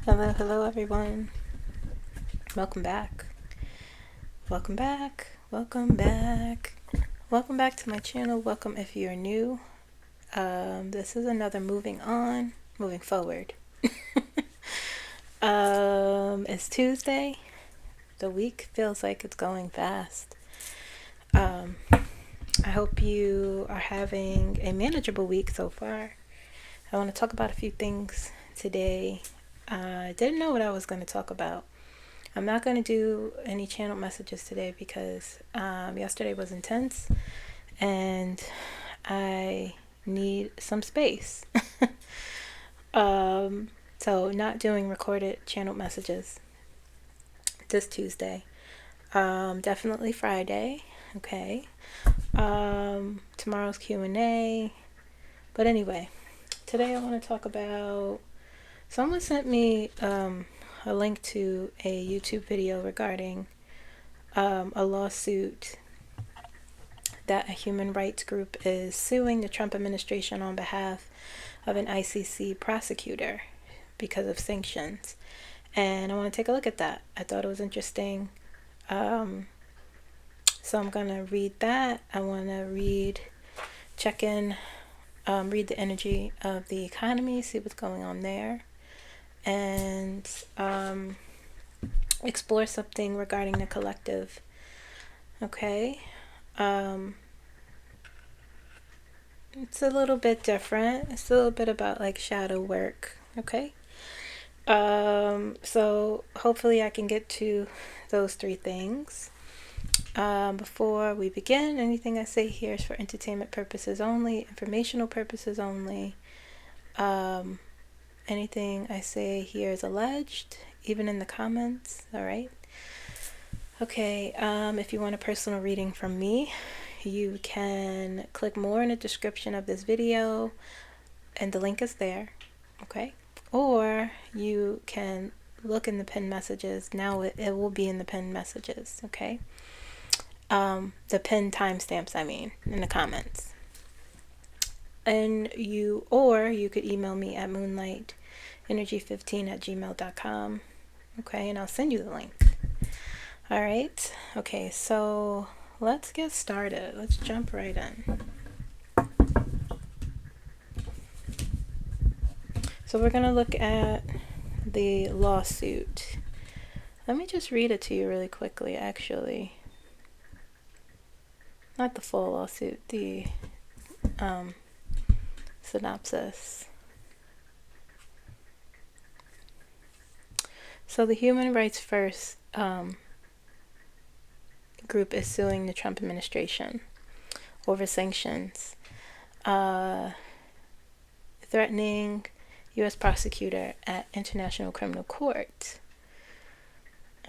Hello, hello everyone. Welcome back. Welcome back. Welcome back. Welcome back to my channel. Welcome if you're new. This is another moving forward. It's Tuesday. The week feels like it's going fast. I hope you are having a manageable week so far. I want to talk about a few things today. I didn't know what I was going to talk about. I'm not going to do any channel messages today because yesterday was intense and I need some space. So not doing recorded channel messages this Tuesday. Definitely Friday. Okay. Tomorrow's Q&A. But anyway, today I want to talk about, someone sent me a link to a YouTube video regarding a lawsuit that a human rights group is suing the Trump administration on behalf of an ICC prosecutor because of sanctions. And I want to take a look at that. I thought it was interesting. So I'm going to read that. I want to read the energy of the economy, see what's going on there, and explore something regarding the collective. Okay. It's a little bit different. It's a little bit about like shadow work. Okay. So hopefully I can get to those three things. Before we begin, anything I say here is for entertainment purposes only, informational purposes only. Anything I say here is alleged, even in the comments. All right. Okay. If you want a personal reading from me, you can click more in the description of this video, and the link is there. Okay. Or you can look in the pinned messages. Now it will be in the pinned messages. Okay. The pinned timestamps, I mean, in the comments. And you could email me at moonlightenergy15@gmail.com. Okay, and I'll send you the link. All right. Okay, so let's get started. Let's jump right in. So we're going to look at the lawsuit. Let me just read it to you really quickly, actually. Not the full lawsuit, the synopsis. So the Human Rights First group is suing the Trump administration over sanctions, threatening U.S. prosecutor at International Criminal Court.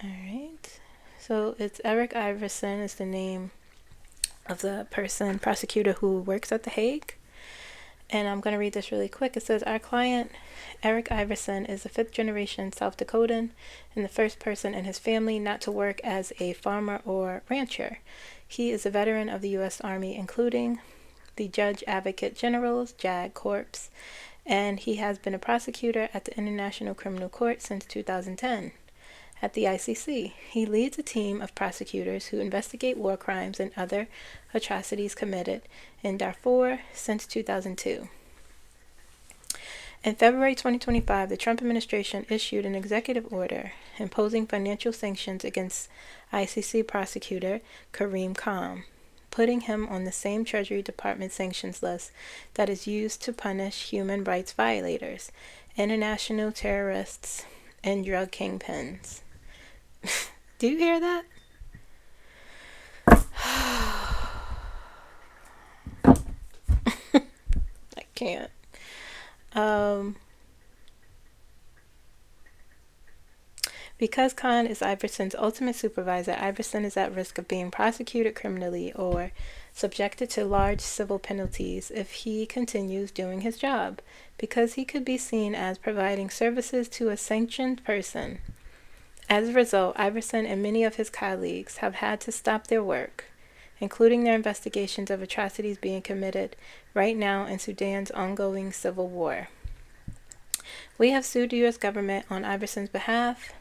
All right. So it's Eric Iverson is the name of the prosecutor who works at The Hague. And I'm going to read this really quick. It says, our client, Eric Iverson, is a fifth-generation South Dakotan and the first person in his family not to work as a farmer or rancher. He is a veteran of the U.S. Army, including the Judge Advocate General's JAG Corps, and he has been a prosecutor at the International Criminal Court since 2010. At the ICC, he leads a team of prosecutors who investigate war crimes and other atrocities committed in Darfur since 2002. In February 2025, the Trump administration issued an executive order imposing financial sanctions against ICC prosecutor Karim Khan, putting him on the same Treasury Department sanctions list that is used to punish human rights violators, international terrorists, and drug kingpins. Do you hear that? I can't. Because Khan is Iverson's ultimate supervisor, Iverson is at risk of being prosecuted criminally or subjected to large civil penalties if he continues doing his job, because he could be seen as providing services to a sanctioned person. As a result, Iverson and many of his colleagues have had to stop their work, including their investigations of atrocities being committed right now in Sudan's ongoing civil war. We have sued the U.S. government on Iverson's behalf,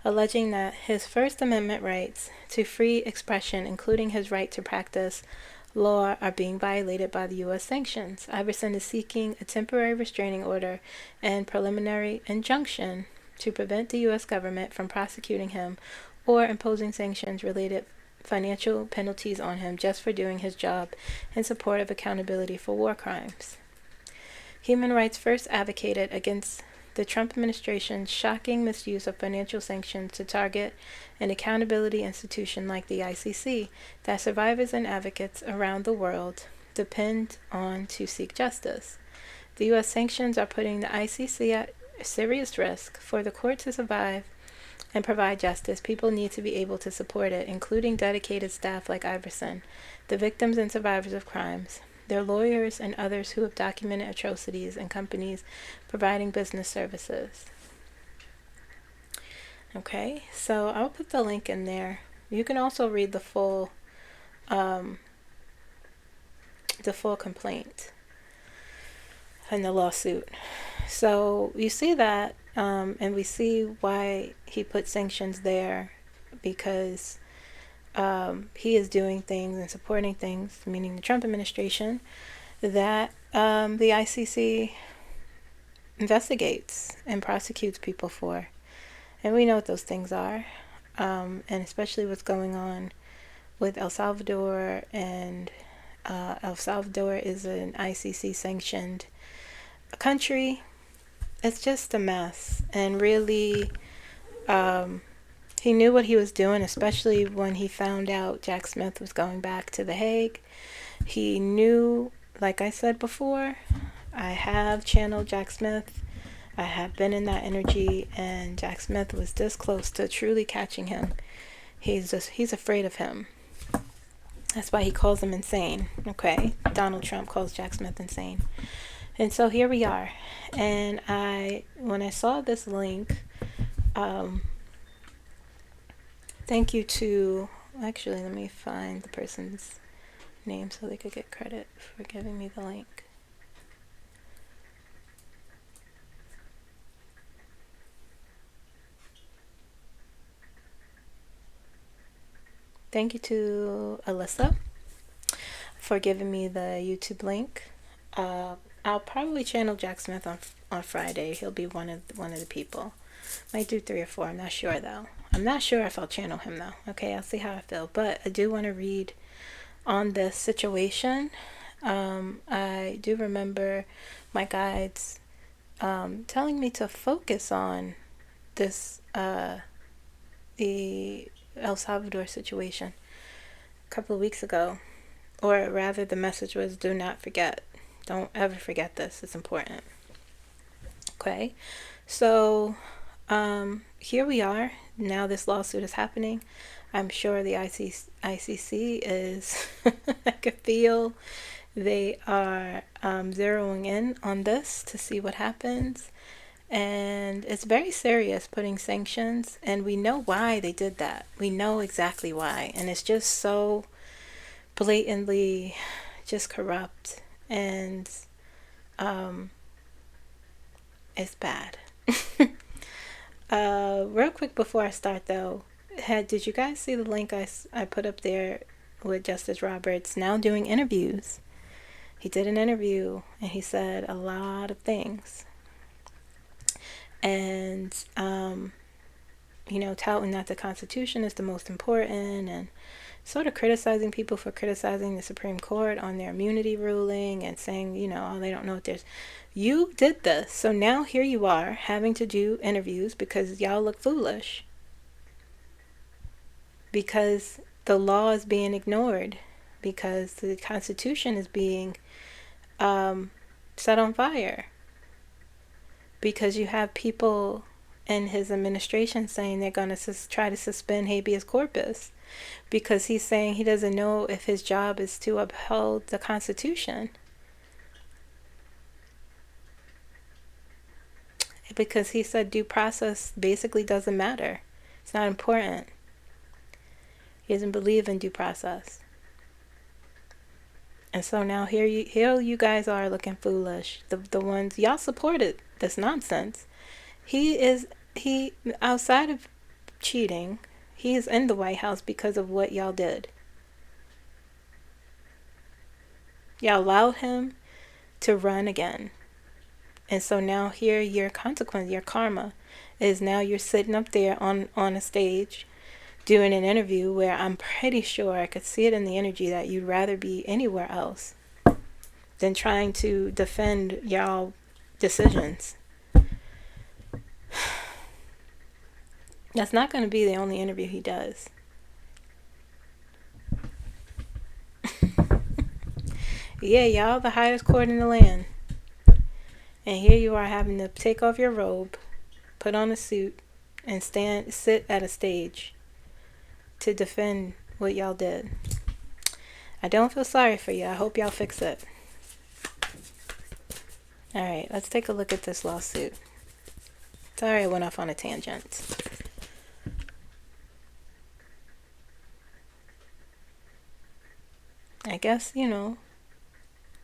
alleging that his First Amendment rights to free expression, including his right to practice law, are being violated by the U.S. sanctions. Iverson is seeking a temporary restraining order and preliminary injunction to prevent the U.S. government from prosecuting him or imposing sanctions-related financial penalties on him just for doing his job in support of accountability for war crimes. Human Rights First advocated against the Trump administration's shocking misuse of financial sanctions to target an accountability institution like the ICC that survivors and advocates around the world depend on to seek justice. The U.S. sanctions are putting the ICC at serious risk. For the court to survive and provide justice, people need to be able to support it, including dedicated staff like Iverson, the victims and survivors of crimes, their lawyers, and others who have documented atrocities, and companies providing business services. Okay, so I'll put the link in there. You can also read the full complaint and the lawsuit. So you see that, and we see why he put sanctions there, because he is doing things and supporting things, meaning the Trump administration, that the ICC investigates and prosecutes people for. And we know what those things are, and especially what's going on with El Salvador. And El Salvador is an ICC-sanctioned country. It's just a mess. And really, he knew what he was doing, especially when he found out Jack Smith was going back to The Hague. He knew, like I said before, I have channeled Jack Smith. I have been in that energy, and Jack Smith was this close to truly catching him. He's afraid of him. That's why he calls him insane. Okay, Donald Trump calls Jack Smith insane. And so here we are. And when I saw this link, thank you to, actually, let me find the person's name so they could get credit for giving me the link. Thank you to Alyssa for giving me the YouTube link. I'll probably channel Jack Smith on Friday. He'll be one of the people. Might do 3 or 4. I'm not sure though. I'm not sure if I'll channel him though. Okay, I'll see how I feel. But I do want to read on this situation. I do remember my guides telling me to focus on this the El Salvador situation a couple of weeks ago, or rather the message was, do not forget, don't ever forget this, it's important. Okay, so here we are now. This lawsuit is happening. I'm sure the ICC is I could feel they are zeroing in on this to see what happens. And it's very serious, putting sanctions, and we know why they did that. We know exactly why, and it's just so blatantly just corrupt, and it's bad. Real quick before I start though, did you guys see the link I put up there with Justice Roberts now doing interviews? He did an interview and he said a lot of things. And, touting that the Constitution is the most important, and sort of criticizing people for criticizing the Supreme Court on their immunity ruling, and saying, oh, they don't know what there's. You did this, so now here you are having to do interviews because y'all look foolish. Because the law is being ignored, because the Constitution is being set on fire. Because you have people in his administration saying they're going to try to suspend habeas corpus, because he's saying he doesn't know if his job is to uphold the Constitution. Because he said due process basically doesn't matter. It's not important. He doesn't believe in due process. And so now here you guys are looking foolish. The ones y'all supported this nonsense. He outside of cheating, he is in the White House because of what y'all did. Y'all allowed him to run again. And so now here your consequence, your karma, is now you're sitting up there on a stage doing an interview where I'm pretty sure I could see it in the energy that you'd rather be anywhere else than trying to defend y'all decisions. That's not going to be the only interview he does. Yeah, y'all the highest court in the land. And here you are having to take off your robe, put on a suit, and sit at a stage to defend what y'all did. I don't feel sorry for you. I hope y'all fix it. Alright, let's take a look at this lawsuit. Sorry I went off on a tangent. I guess,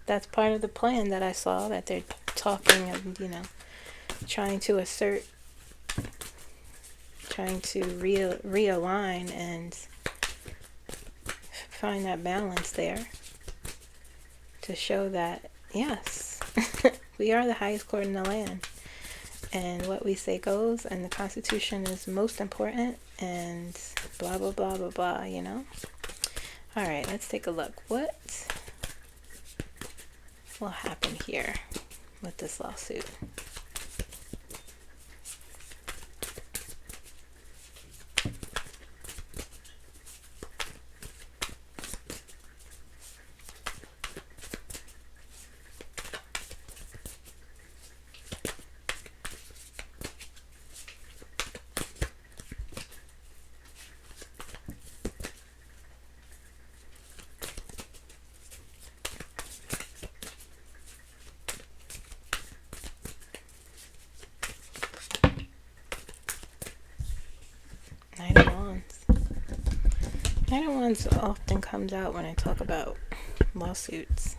that's part of the plan that I saw, that they're talking and, trying to assert, trying to realign and find that balance there to show that, yes, we are the highest court in the land. And what we say goes, and the Constitution is most important, and blah, blah, blah, blah, blah, Alright, let's take a look. What will happen here with this lawsuit? Knight of Wands often comes out when I talk about lawsuits.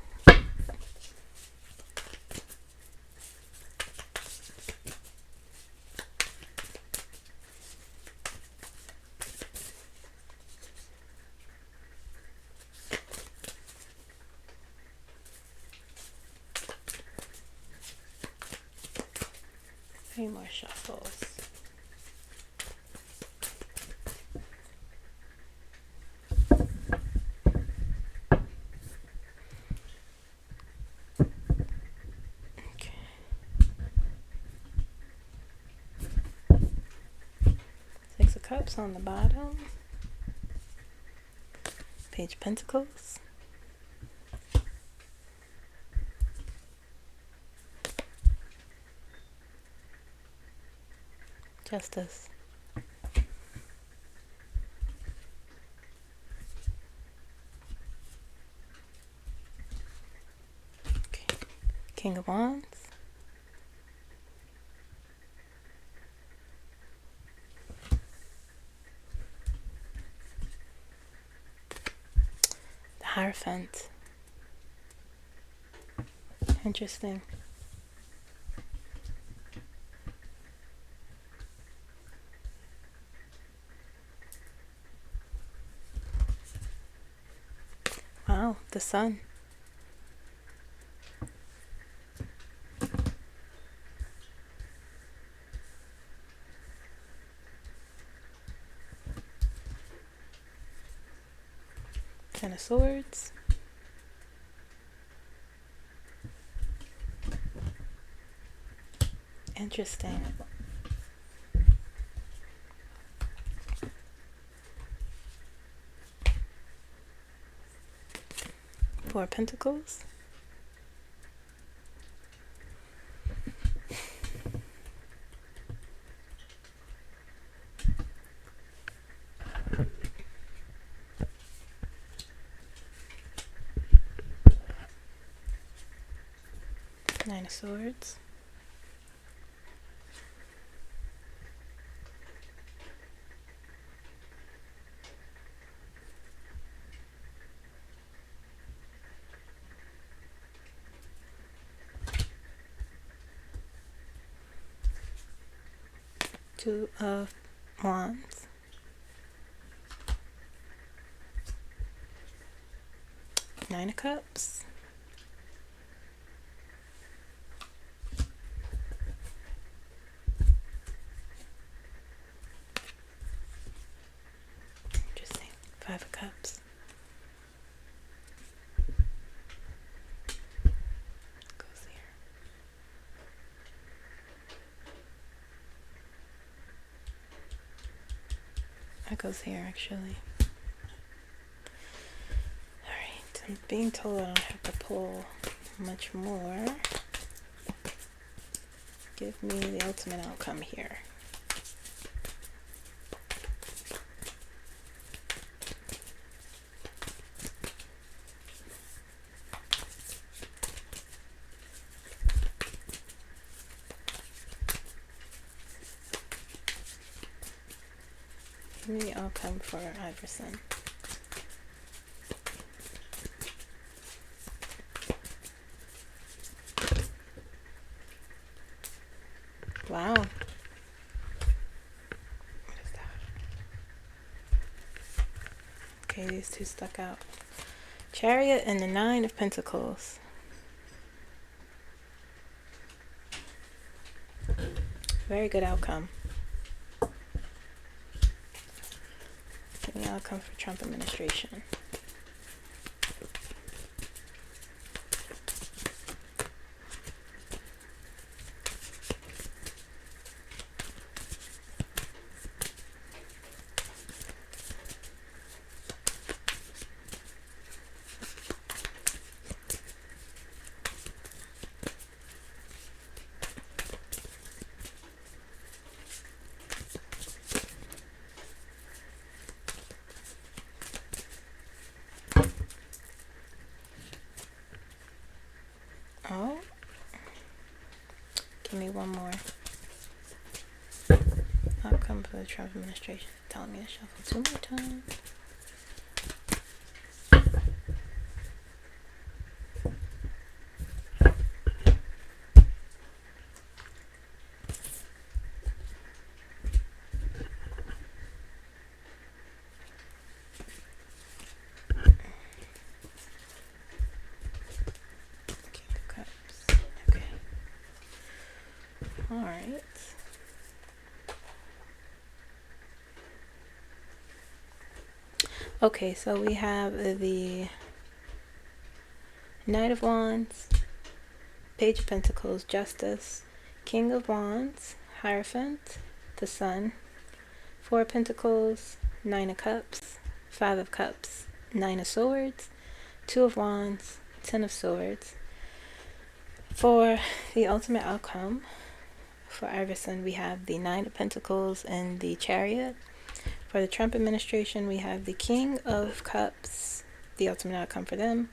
Three more shuffles. Cups on the bottom, Page of Pentacles, Justice, okay. King of Wands, Hierophant. Interesting. Wow, the Sun. Ten of Swords. Interesting. Four of Pentacles. Nine of Swords. Two of Wands. Nine of Cups. Interesting. Five of Cups. Goes here. That goes here, actually. Alright, I'm being told I don't have to pull much more. Give me the ultimate outcome here. Give me the outcome for Iverson. Wow. What is that? Okay, these two stuck out. Chariot and the Nine of Pentacles. Very good outcome. Give me the outcome for Trump administration. Oh, give me one more. Outcome for the Trump administration. Telling me to shuffle two more times. King of Cups. Okay. All right. Okay, so we have the Knight of Wands, Page of Pentacles, Justice, King of Wands, Hierophant, the Sun, Four of Pentacles, Nine of Cups, Five of Cups, Nine of Swords, Two of Wands, Ten of Swords. For the ultimate outcome for Iverson, we have the Nine of Pentacles and the Chariot. For the Trump administration, we have the King of Cups, the ultimate outcome for them,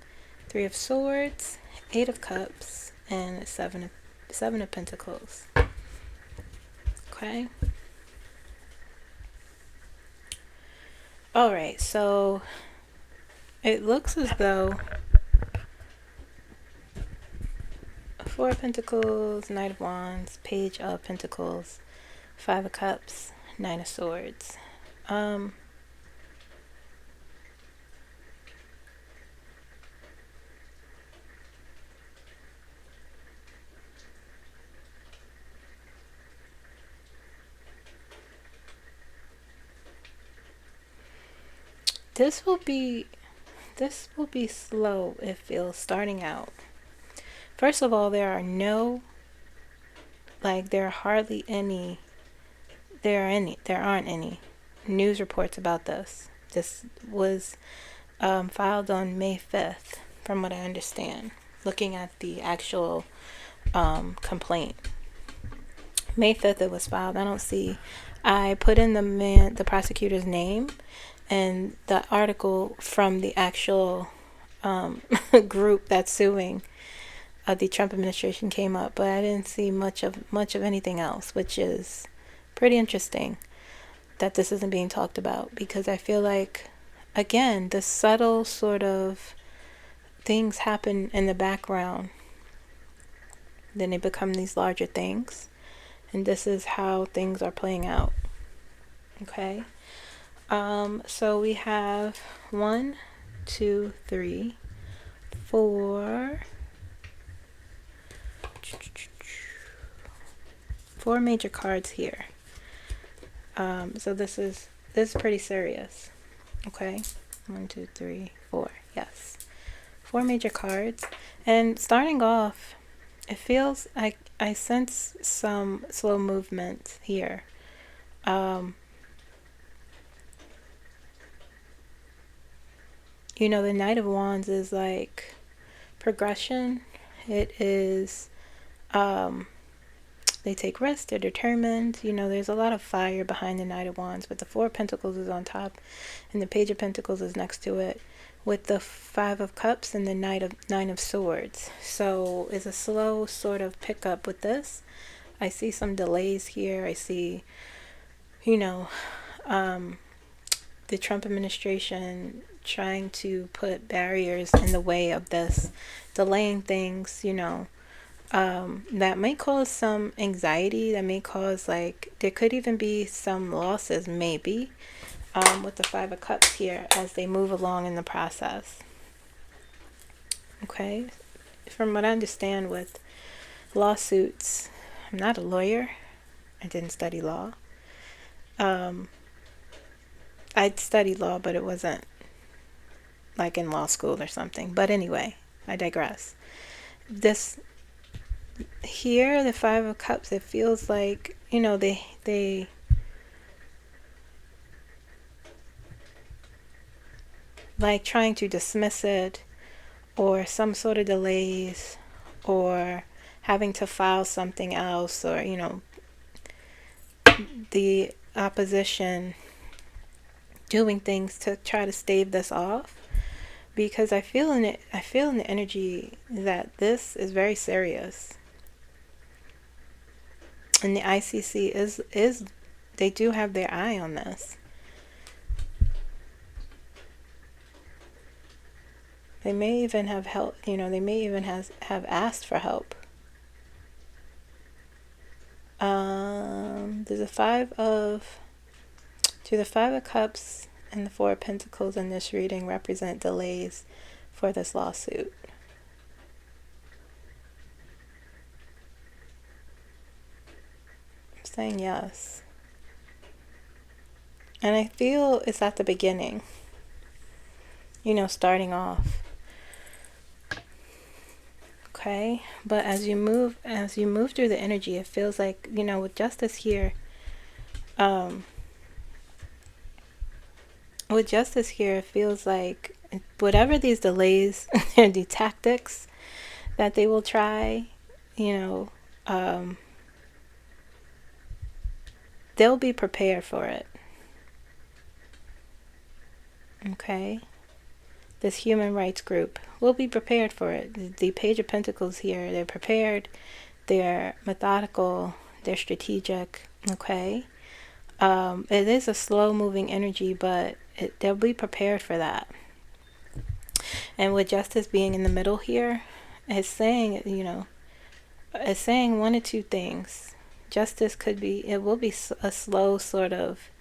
Three of Swords, Eight of Cups, and Seven of Pentacles. Okay. All right, so it looks as though Four of Pentacles, Knight of Wands, Page of Pentacles, Five of Cups, Nine of Swords. This will be slow, it feels, starting out. First of all, there are hardly any, there aren't any news reports about this. This was filed on May 5th, from what I understand, looking at the actual complaint. May 5th it was filed. I put in the prosecutor's name and the article from the actual group that's suing the Trump administration came up, but I didn't see much of anything else, which is pretty interesting that this isn't being talked about, because I feel like, again, the subtle sort of things happen in the background, then they become these larger things, And this is how things are playing out. Okay. So we have 1, 2, 3, 4 major cards here. So this is pretty serious. Okay. 1, 2, 3, 4. Yes. 4 major cards. And starting off, it feels like I sense some slow movement here. You know, the Knight of Wands is like progression. It is, they take risks, they're determined. You know, there's a lot of fire behind the Knight of Wands, but the Four of Pentacles is on top and the Page of Pentacles is next to it, with the Five of Cups and the Nine of Swords. So it's a slow sort of pickup with this. I see some delays here. I see, you know, the Trump administration trying to put barriers in the way of this, delaying things, you know, that may cause some anxiety, that may cause, like, there could even be some losses, maybe, with the Five of Cups here as they move along in the process. Okay, from what I understand with lawsuits, I'm not a lawyer, I didn't study law. I'd studied law, but it wasn't like in law school or something. But anyway, I digress. This here, the Five of Cups, it feels like, you know, they like trying to dismiss it, or some sort of delays, or having to file something else, or, you know, the opposition doing things to try to stave this off. Because I feel in the energy that this is very serious. And the ICC is they do have their eye on this. They may even have help, you know, they may even have asked for help. There's the Five of Cups and the Four of Pentacles in this reading represent delays for this lawsuit. I'm saying yes. And I feel it's at the beginning, you know, starting off. Okay, but as you move through the energy, it feels like, you know, with Justice here, it feels like whatever these delays and the tactics that they will try, you know, they'll be prepared for it. Okay. This human rights group will be prepared for it. The Page of Pentacles here, they're prepared, they're methodical, they're strategic. Okay. It is a slow moving energy, but they'll be prepared for that. And with Justice being in the middle here, it's saying, you know, it's saying one or two things. Justice could be, it will be a slow sort of,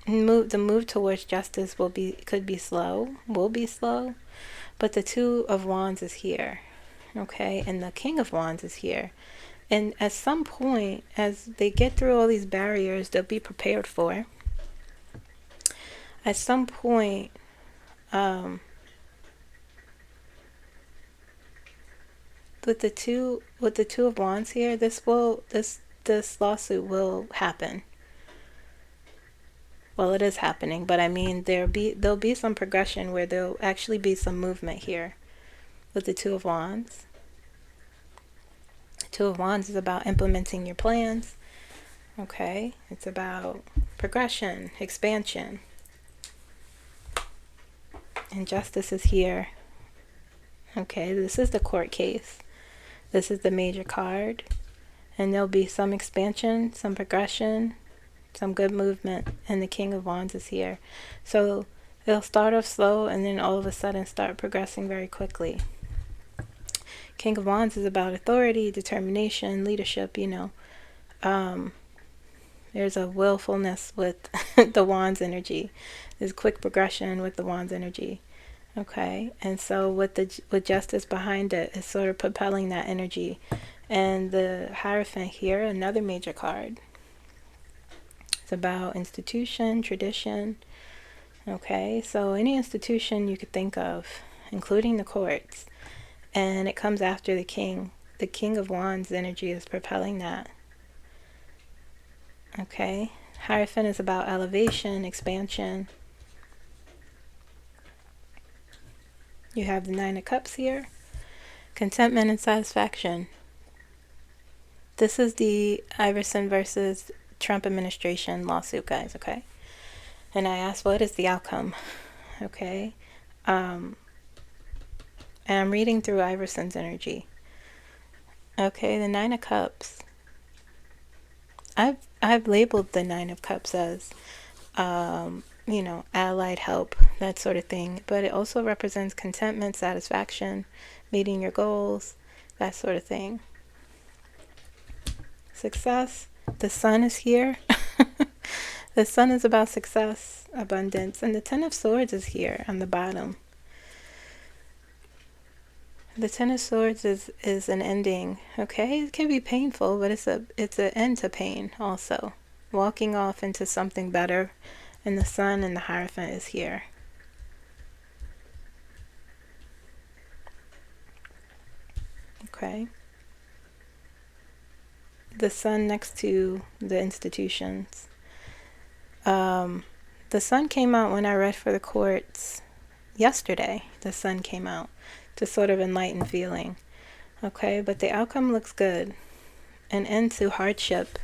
the move towards justice could be slow, but the Two of Wands is here. Okay, and the King of Wands is here. And at some point, as they get through all these barriers they'll be prepared for, at some point, with the two of Wands here, this lawsuit will happen. Well, it is happening, but I mean, there'll be some progression where there'll actually be some movement here with the Two of Wands. Two of Wands is about implementing your plans. Okay, it's about progression, expansion. And Justice is here. Okay, this is the court case. This is the major card. And there'll be some expansion, some progression, some good movement, and the King of Wands is here. So it'll start off slow and then all of a sudden start progressing very quickly. King of Wands is about authority, determination, leadership, you know. There's a willfulness with the Wands energy. There's quick progression with the Wands energy. Okay, and so with justice behind it is sort of propelling that energy. And the Hierophant here, another major card. It's about institution, tradition. Okay, so any institution you could think of, including the courts, and it comes after the king. The King of Wands energy is propelling that. Okay, Hierophant is about elevation, expansion. You have the Nine of Cups here, contentment and satisfaction. This is the Iverson versus Trump administration lawsuit, guys, okay? And I asked, what is the outcome? Okay. And I'm reading through Iverson's energy. Okay, the Nine of Cups. I've labeled the Nine of Cups as, you know, allied help, that sort of thing. But it also represents contentment, satisfaction, meeting your goals, that sort of thing. Success. The Sun is here. The Sun is about success, abundance. And the Ten of Swords is here on the bottom. The Ten of Swords is an ending. Okay, it can be painful, but it's an end to pain also. Walking off into something better. And the Sun and the Hierophant is here. Okay. The Sun next to the institutions. The Sun came out when I read for the courts yesterday. The Sun came out to sort of enlighten feeling. Okay, but the outcome looks good. An end to hardship,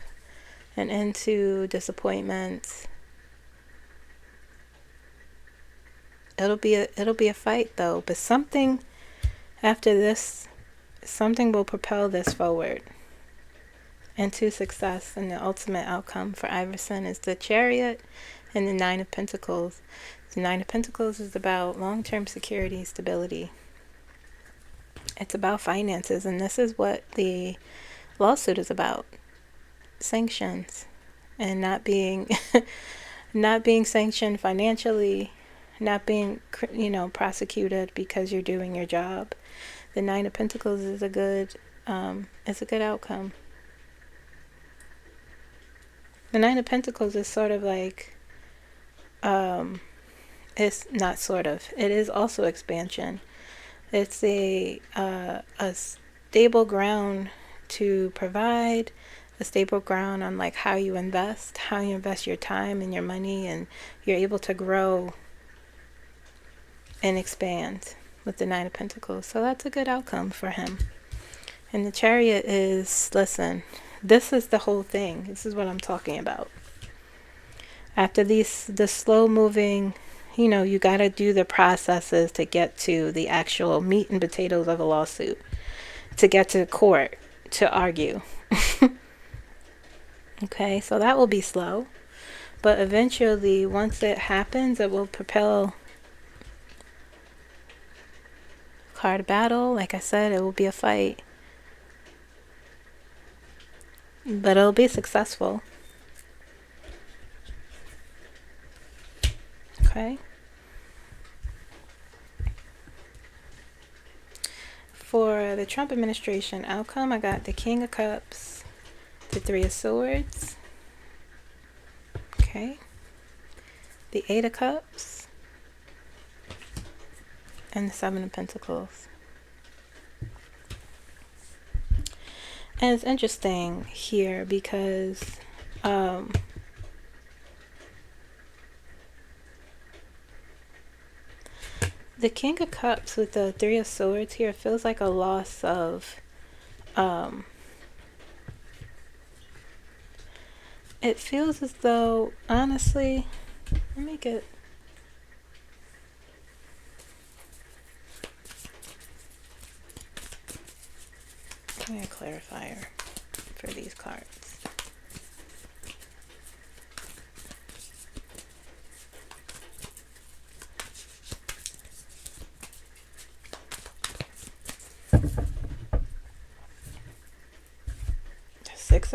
an end to disappointment. It'll be a fight though, but something after this, something will propel this forward. And to success, and the ultimate outcome for Iverson is the Chariot and the Nine of Pentacles. The Nine of Pentacles is about long-term security, stability. It's about finances, and this is what the lawsuit is about. Sanctions, and not being not being sanctioned financially, not being, you know, prosecuted because you're doing your job. The Nine of Pentacles is a good outcome. The Nine of Pentacles is sort of like, it's not sort of, it is also expansion. It's a stable ground to provide, a stable ground on like how you invest your time and your money, and you're able to grow and expand with the Nine of Pentacles. So that's a good outcome for him. And the Chariot is, listen, this is the whole thing. This is what I'm talking about. After the slow moving, you know, you got to do the processes to get to the actual meat and potatoes of a lawsuit, to get to court, to argue. Okay, so that will be slow. But eventually, once it happens, it will propel card battle. Like I said, it will be a fight. But it'll be successful. Okay. For the Trump administration outcome, I got the King of Cups, the Three of Swords. Okay. The Eight of Cups. And the Seven of Pentacles. And it's interesting here because the King of Cups with the Three of Swords here feels like a loss of it feels as though, honestly, let me get a clarifier for these cards.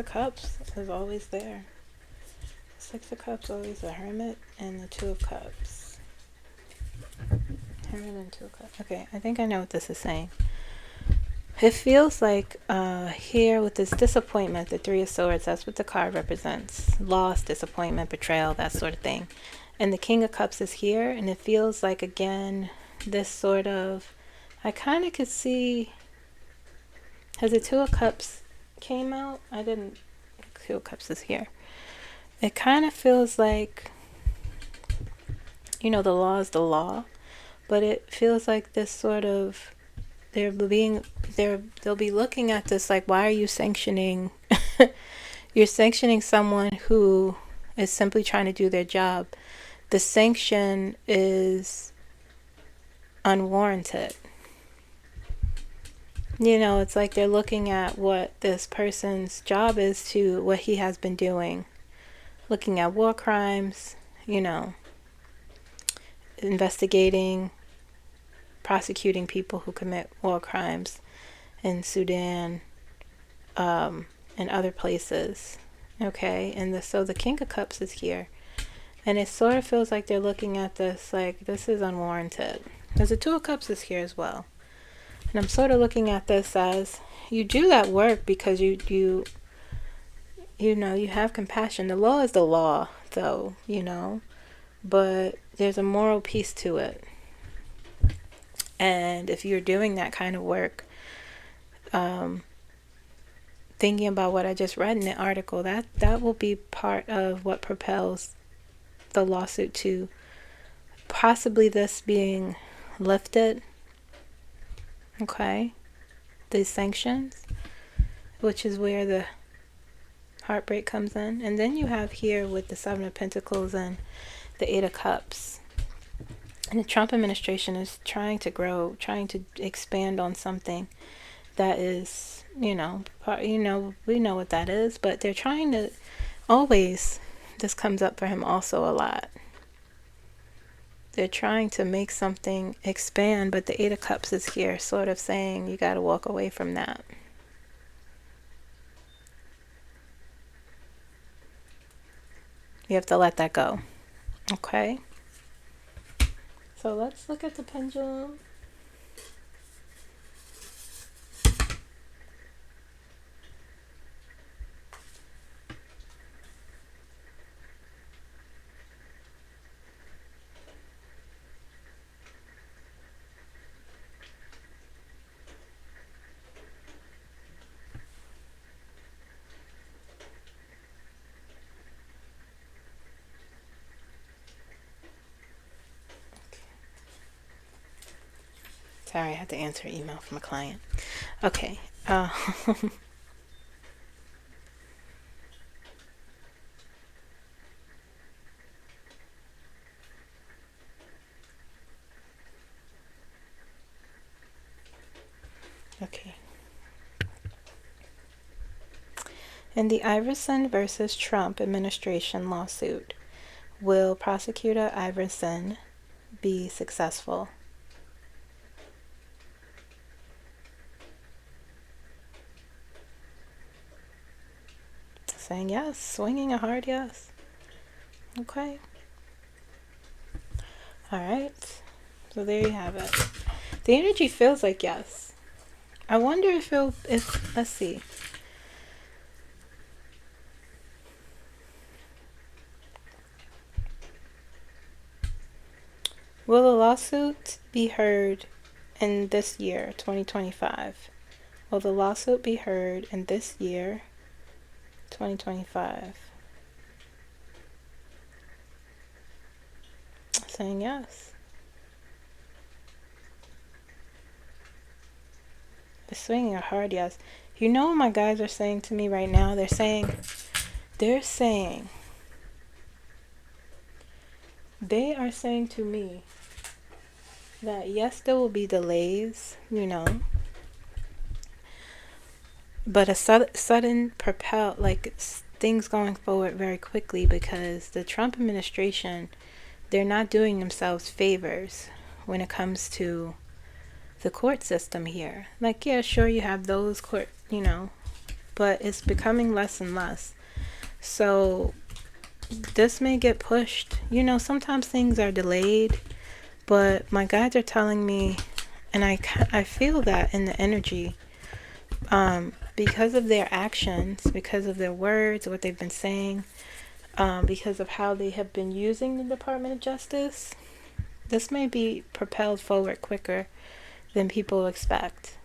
of Cups is always there. Six of Cups, always the Hermit, and the Two of Cups. Hermit and Two of Cups. Okay, I think I know what this is saying. It feels like here with this disappointment, the Three of Swords, that's what the card represents. Loss, disappointment, betrayal, that sort of thing. And the King of Cups is here, and it feels like, again, this sort of, I kind of could see, has the Two of Cups came out? I didn't, Two of Cups is here. It kind of feels like, you know, the law is the law, but it feels like this sort of, they'll be looking at this like, why are you sanctioning? You're sanctioning someone who is simply trying to do their job. The sanction is unwarranted. You know, it's like they're looking at what this person's job is to what he has been doing. Looking at war crimes, you know, investigating, prosecuting people who commit war crimes in Sudan, and other places. Okay, and so the King of Cups is here, and it sort of feels like they're looking at this like, this is unwarranted. Because the Two of Cups is here as well, and I'm sort of looking at this as, you do that work because you know, you have compassion. The law is the law, though, you know, but there's a moral piece to it. And if you're doing that kind of work, thinking about what I just read in the article, that will be part of what propels the lawsuit to possibly this being lifted. Okay, these sanctions, which is where the heartbreak comes in. And then you have here with the Seven of Pentacles and the Eight of Cups. And the Trump administration is trying to grow, trying to expand on something that is, you know, we know what that is, but they're trying to always, this comes up for him also a lot. They're trying to make something expand, but the Eight of Cups is here sort of saying you got to walk away from that. You have to let that go. Okay? So let's look at the pendulum. Sorry, I had to answer an email from a client. Okay. Okay. In the Iverson versus Trump administration lawsuit, will prosecutor Iverson be successful? Saying yes, swinging a hard yes. Okay. All right. So there you have it. The energy feels like yes. I wonder if let's see. Will the lawsuit be heard in this year, 2025? Will the lawsuit be heard in this year, 2025? Saying yes. They're swinging a hard yes. You know what my guys are saying to me right now? They're saying they are saying to me that yes, there will be delays, you know, but a sudden propel, like things going forward very quickly, because the Trump administration, they're not doing themselves favors when it comes to the court system here. Like, yeah, sure, you have those court, you know, but it's becoming less and less. So this may get pushed. You know, sometimes things are delayed, but my guides are telling me, and I feel that in the energy, because of their actions, because of their words, what they've been saying, because of how they have been using the Department of Justice, this may be propelled forward quicker than people expect.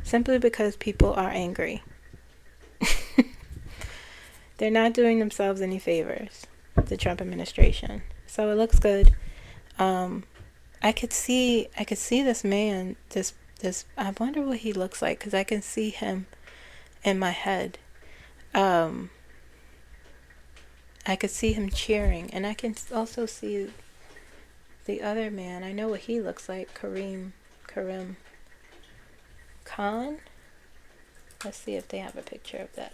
Simply because people are angry. They're not doing themselves any favors, the Trump administration. So it looks good. I could see this man, this I wonder what he looks like, because I can see him in my head. I could see him cheering, and I can also see the other man. I know what he looks like, Karim Khan. Let's see if they have a picture of that.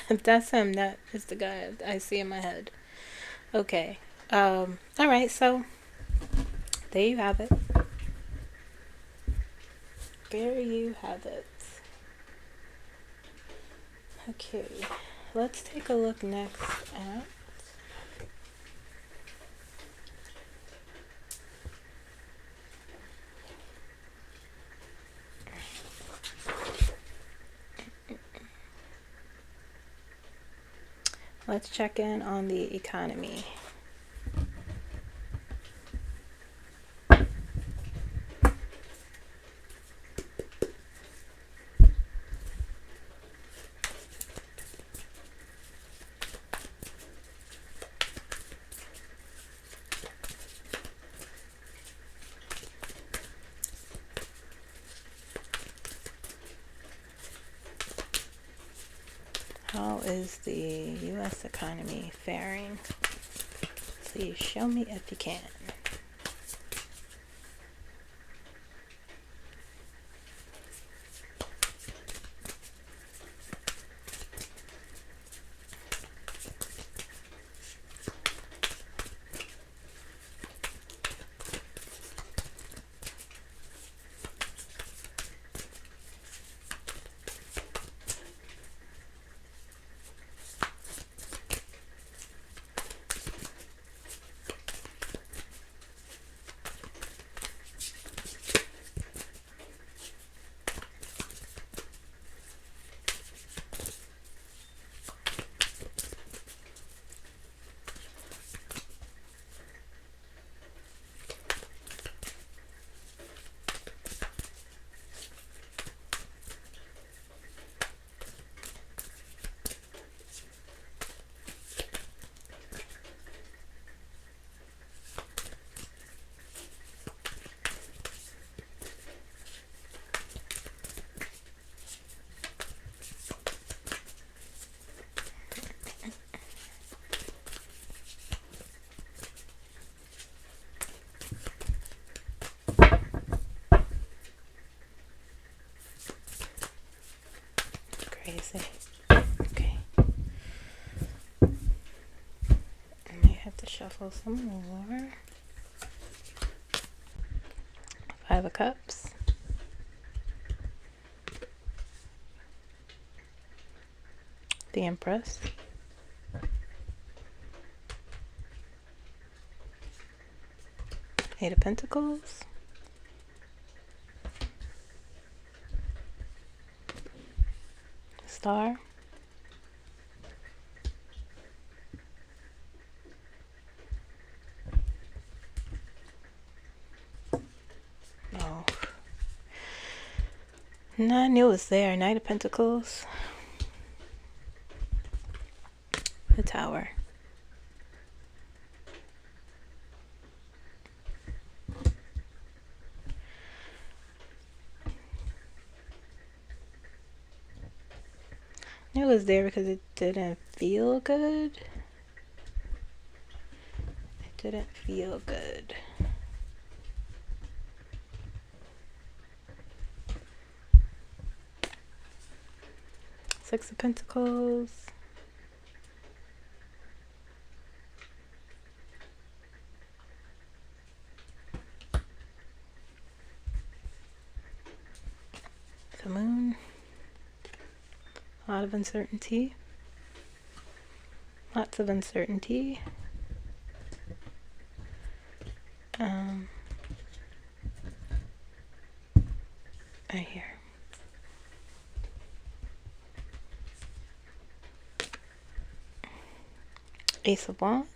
If that's him, that is the guy I see in my head. Okay. Alright, so there you have it. There you have it. Okay, let's take a look next at let's check in on the economy. How is the U.S. economy faring? Please show me if you can. Crazy. Okay. I might have to shuffle some more. Five of Cups. The Empress. Eight of Pentacles. Star. Oh. No, I knew it was there. Knight of Pentacles. The Tower. It was there because it didn't feel good. It didn't feel good. Six of Pentacles. The Moon. A lot of uncertainty. Lots of uncertainty. Right here. Ace of Wands.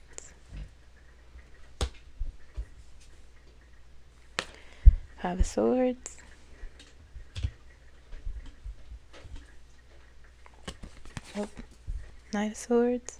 Five of Swords. Oh, Knight of Swords.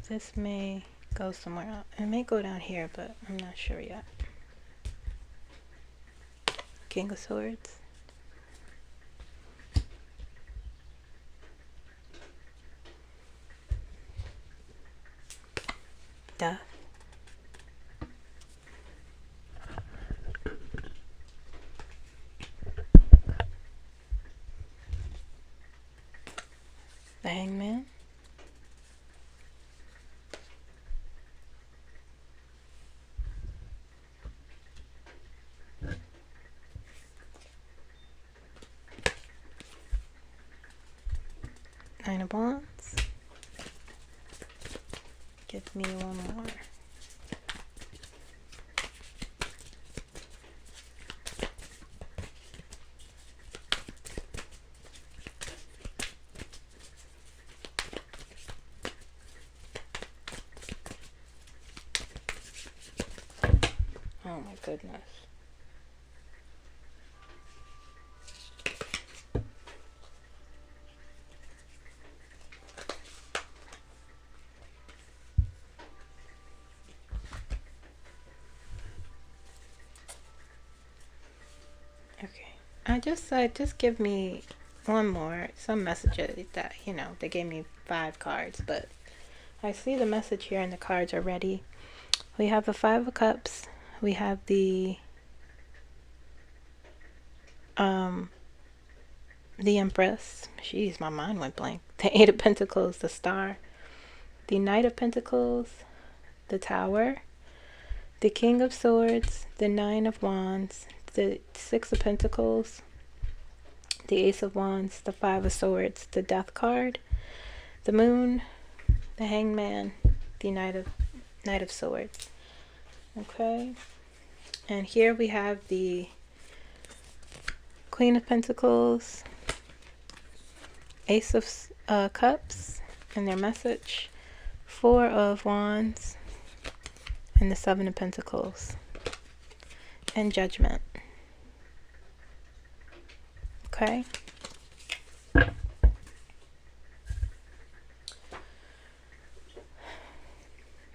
This may go somewhere else. It may go down here, but I'm not sure yet. King of Swords. Death. The Hangman. Nine of Wands. Give me one more. Oh my goodness. Okay. Just give me one more. Some messages that, they gave me 5 cards, but I see the message here and the cards are ready. We have the Five of Cups. We have the Empress. Jeez, my mind went blank. The Eight of Pentacles, the Star. The Knight of Pentacles, the Tower. The King of Swords, the Nine of Wands, the Six of Pentacles, the Ace of Wands, the Five of Swords, the Death card, the Moon, the Hangman, the Knight of Swords. Okay, and here we have the Queen of Pentacles, Ace of Cups, and their message, Four of Wands, and the Seven of Pentacles, and Judgment. Okay.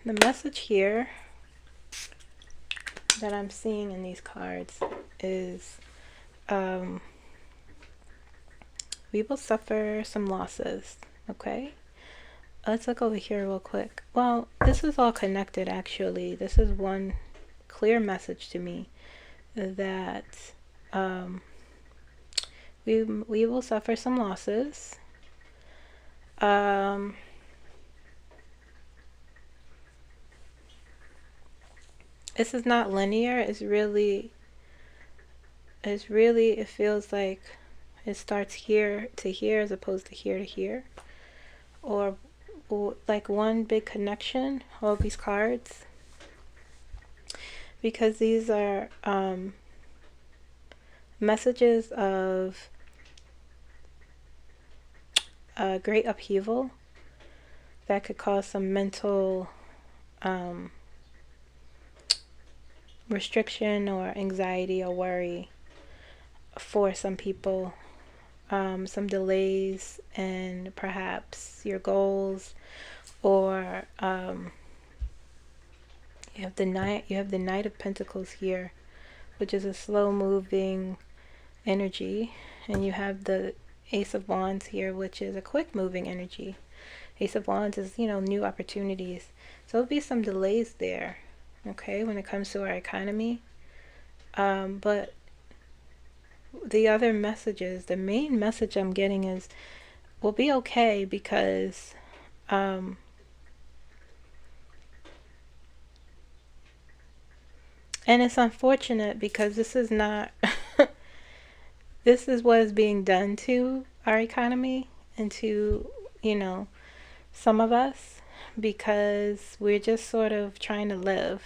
The message here that I'm seeing in these cards is we will suffer some losses. Okay. Let's look over here real quick. Well, this is all connected actually. This is one clear message to me that we will suffer some losses. This is not linear. It feels like it starts here to here as opposed to here to here, or like one big connection, all these cards, because these are messages of great upheaval that could cause some mental restriction or anxiety or worry for some people. some delays in perhaps your goals, or you have the Knight of Pentacles here, which is a slow moving energy, and you have the Ace of Wands here, which is a quick moving energy. Ace of Wands is, new opportunities. So there'll be some delays there, okay, when it comes to our economy. But the other messages, the main message I'm getting is we'll be okay, because and it's unfortunate because this is not this is what is being done to our economy and to, some of us, because we're just sort of trying to live.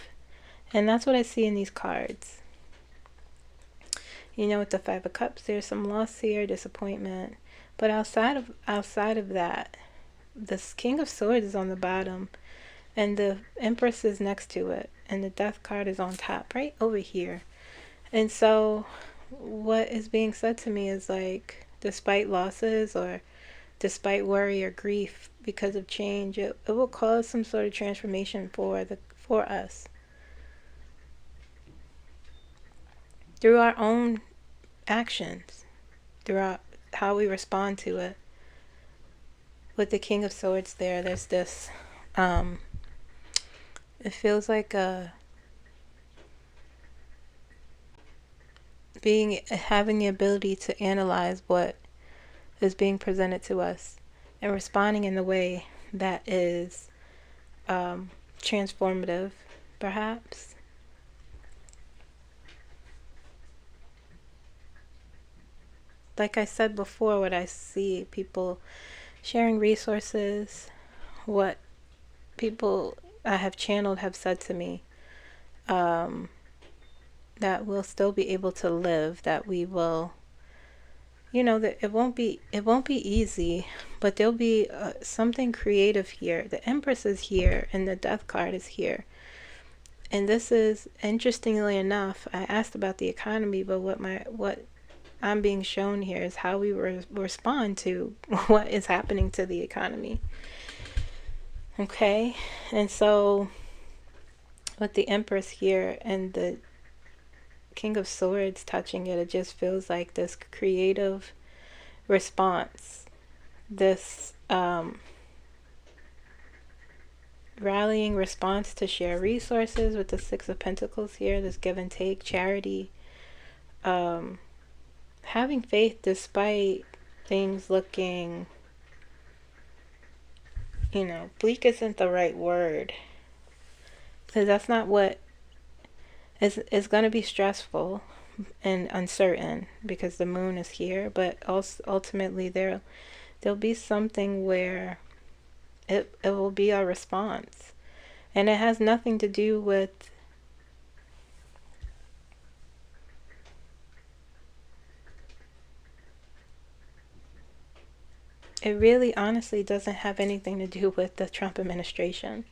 And that's what I see in these cards. With the Five of Cups, there's some loss here, disappointment. But outside of that, this King of Swords is on the bottom, and the Empress is next to it, and the Death card is on top, right over here. And so what is being said to me is like, despite losses or despite worry or grief because of change, it will cause some sort of transformation for us through our own actions, throughout how we respond to it. With the King of Swords there's this it feels like having the ability to analyze what is being presented to us and responding in the way that is transformative, perhaps. Like I said before, what I see, people sharing resources, what people I have channeled have said to me, that we'll still be able to live, that we will, that it won't be easy, but there'll be something creative here. The Empress is here, and the Death card is here. And this is, interestingly enough, I asked about the economy, but what I'm being shown here is how we respond to what is happening to the economy. Okay, and so with the Empress here and the King of Swords touching it, it just feels like this creative response, this rallying response to share resources with the Six of Pentacles here, this give and take, charity, having faith despite things looking, bleak isn't the right word, because that's not what is going to be stressful and uncertain, because the moon is here, but also ultimately there'll be something where it will be our response, and it has nothing to do with it really honestly doesn't have anything to do with the Trump administration.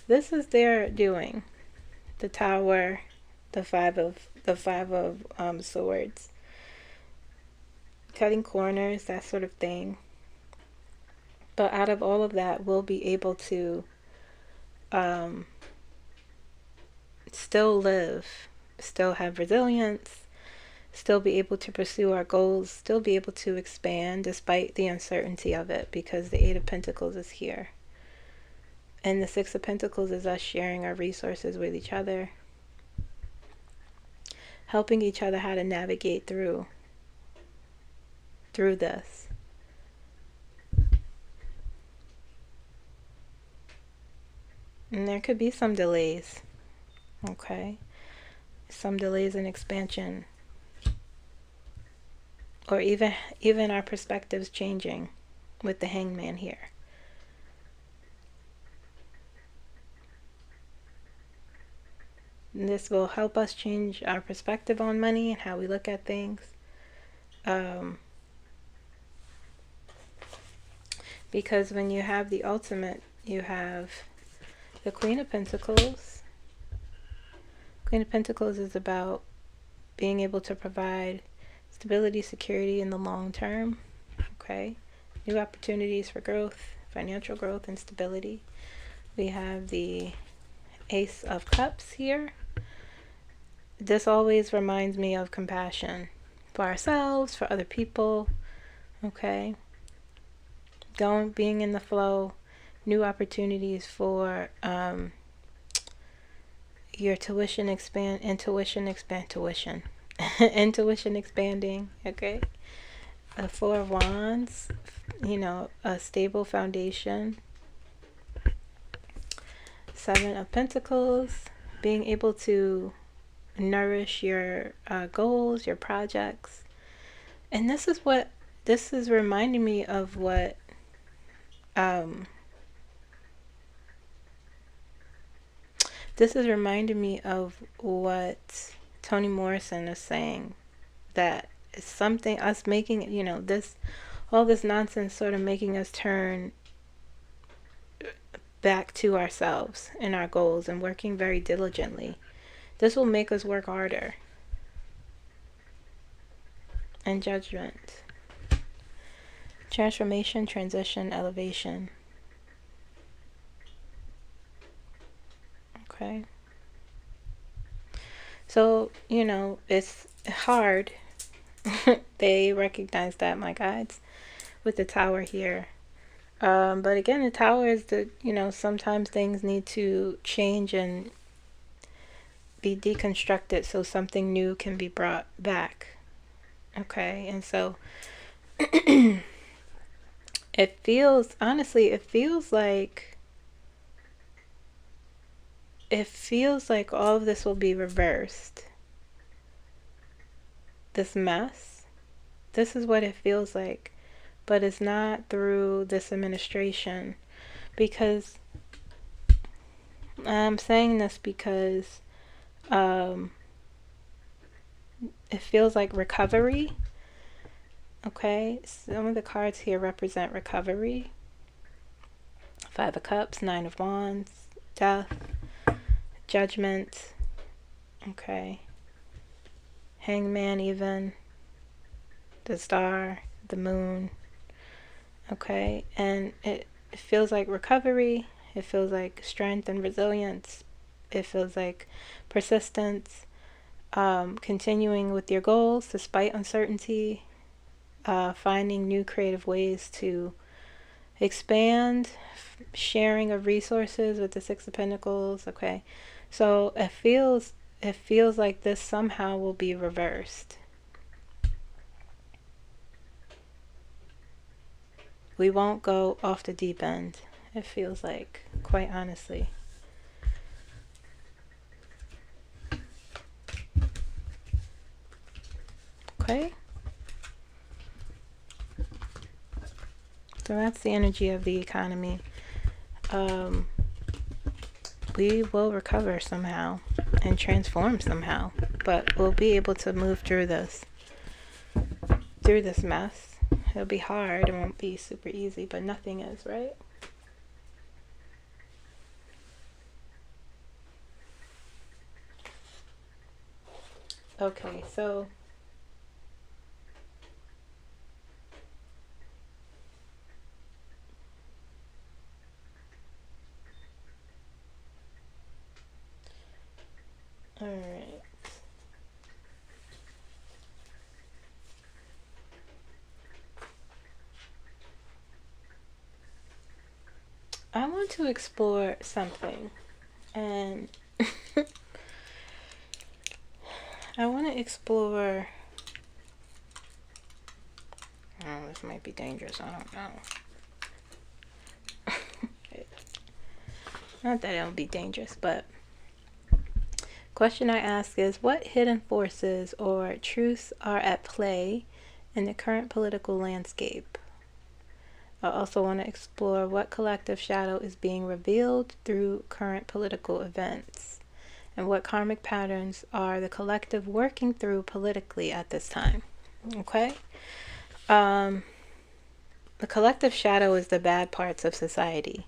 This is their doing. The Tower, the five of swords, cutting corners, that sort of thing. But out of all of that, we'll be able to still live, still have resilience, still be able to pursue our goals, still be able to expand despite the uncertainty of it, because the Eight of Pentacles is here. And the Six of Pentacles is us sharing our resources with each other, helping each other how to navigate through this. And there could be some delays, okay? Some delays in expansion, or even our perspectives changing with the Hangman here. This will help us change our perspective on money and how we look at things. Because when you have the ultimate, you have the Queen of Pentacles. Queen of Pentacles is about being able to provide stability, security in the long term. Okay, new opportunities for growth, financial growth, and stability. We have the Ace of Cups here. This always reminds me of compassion for ourselves, for other people. Okay, being in the flow, new opportunities for your intuition expanding. Okay, the Four of Wands, a stable foundation. Seven of Pentacles, being able to nourish your goals, your projects. And this is reminding me of what Toni Morrison is saying, that it's something us making, all this nonsense sort of making us turn back to ourselves and our goals and working very diligently. This will make us work harder. And Judgment. Transformation, transition, elevation. Okay. So, it's hard. They recognize that, my guides, with the Tower here. But again, the Tower is sometimes things need to change and be deconstructed so something new can be brought back. Okay, and so it feels like all of this will be reversed. This mess, this is what it feels like, but it's not through this administration, because I'm saying this because it feels like recovery. Okay, some of the cards here represent recovery. Five of Cups, Nine of Wands, Death, Judgment. Okay, Hangman, even the Star, the Moon. Okay, and it feels like recovery. It feels like strength and resilience. It feels like persistence, continuing with your goals despite uncertainty, finding new creative ways to expand, sharing of resources with the Six of Pentacles. Okay, so it feels like this somehow will be reversed. We won't go off the deep end, it feels like, quite honestly. Okay, so that's the energy of the economy. We will recover somehow and transform somehow, but we'll be able to move through this mess. It'll be hard, it won't be super easy, but nothing is, right? Okay, so all right. I want to explore something, and I want to explore. Oh, this might be dangerous. I don't know. Not that it'll be dangerous, but question I ask is, what hidden forces or truths are at play in the current political landscape? I also want to explore what collective shadow is being revealed through current political events, and what karmic patterns are the collective working through politically at this time. Okay? The collective shadow is the bad parts of society.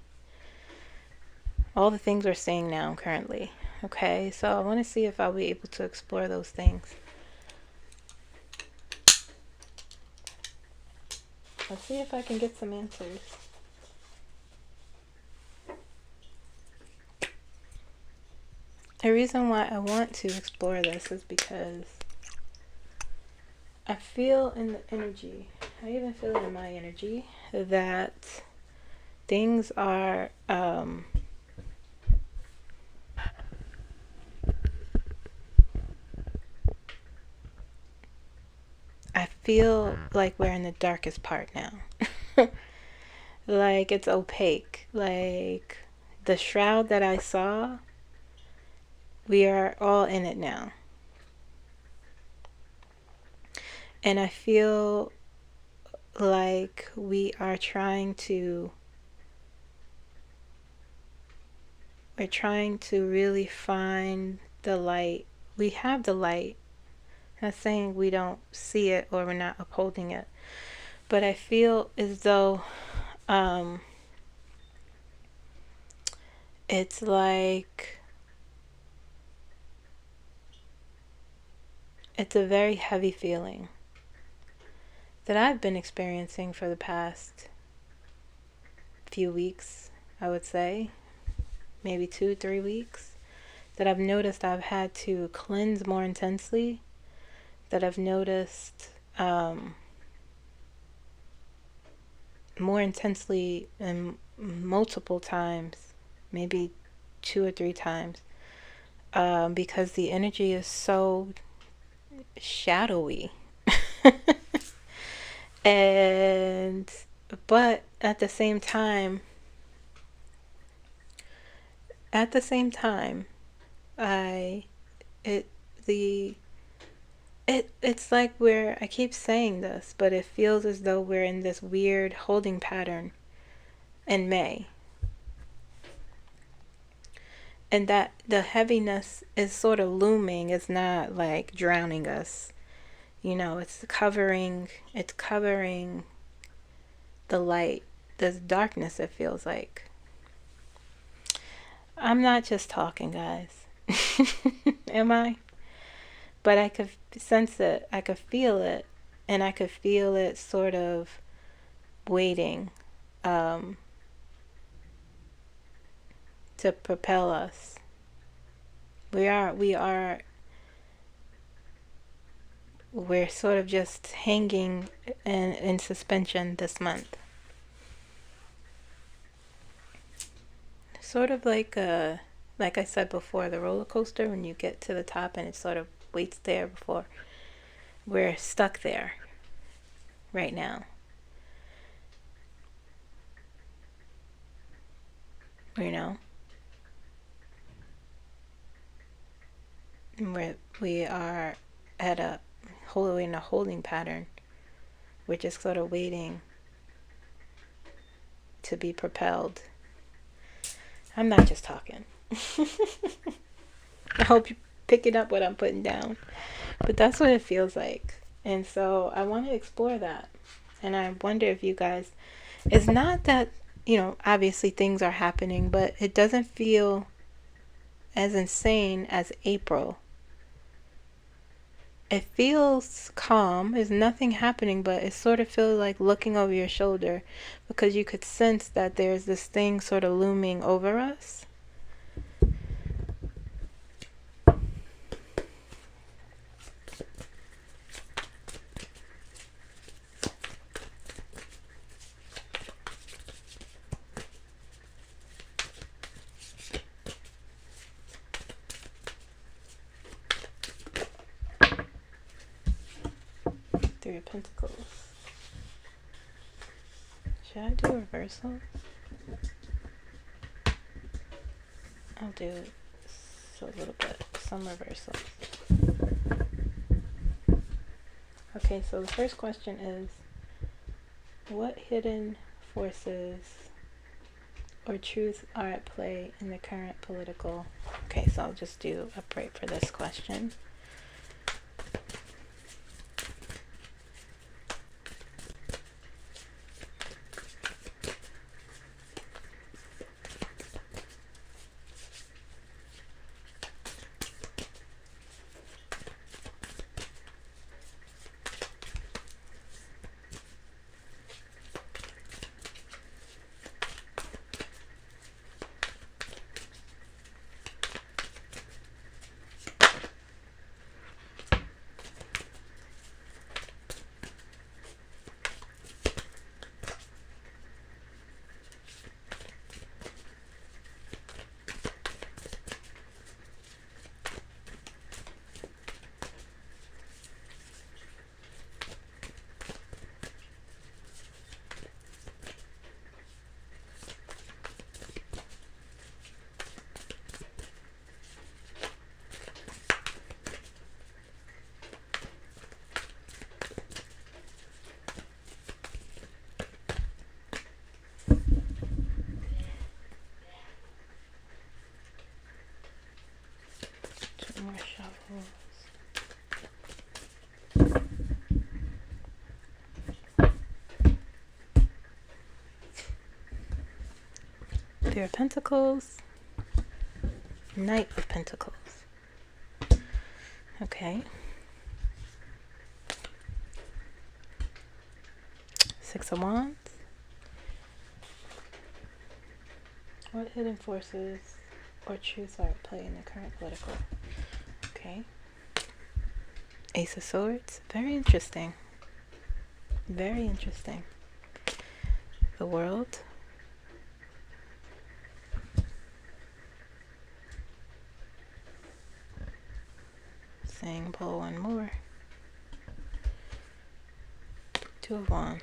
All the things we're seeing now currently. Okay, so I want to see if I'll be able to explore those things. Let's see if I can get some answers. The reason why I want to explore this is because I feel in the energy, I even feel it in my energy, that things are I feel like we're in the darkest part now. Like it's opaque. Like the shroud that I saw, we are all in it now. And I feel like we're trying to really find the light. We have the light. I'm not saying we don't see it or we're not upholding it, but I feel as though it's like it's a very heavy feeling that I've been experiencing for the past few weeks, I would say, maybe 2-3 weeks, that I've noticed I've had to cleanse more intensely, that I've noticed more intensely and multiple times, maybe 2 or 3 times, because the energy is so shadowy. But at the same time, it's like I keep saying this, but it feels as though we're in this weird holding pattern in May. And that the heaviness is sort of looming. It's not like drowning us. You know, it's covering the light, this darkness, it feels like. I'm not just talking, guys. Am I? But I could sense it, I could feel it, and I could feel it sort of waiting to propel us. We're sort of just hanging in suspension this month. Sort of like I said before, the roller coaster, when you get to the top and it sort of waits there before. We're stuck there right now. You know? We are in a holding pattern. We're just sort of waiting to be propelled. I'm not just talking. I hope you picking up what I'm putting down. But that's what it feels like. And so I want to explore that. And I wonder if you guys, it's not that, obviously things are happening, but it doesn't feel as insane as April. It feels calm. There's nothing happening, but it sort of feels like looking over your shoulder, because you could sense that there's this thing sort of looming over us. Three of Pentacles. Should I do reversal? I'll do a little bit, some reversals. Okay, so the first question is, what hidden forces or truths are at play in the current political... Okay, so I'll just do a break for this question. Three of Pentacles, Knight of Pentacles. Okay. Six of Wands. What hidden forces or truths are at play in the current political? Okay. Ace of Swords. Very interesting. Very interesting. The World. Saying pull one more. Two of Wands.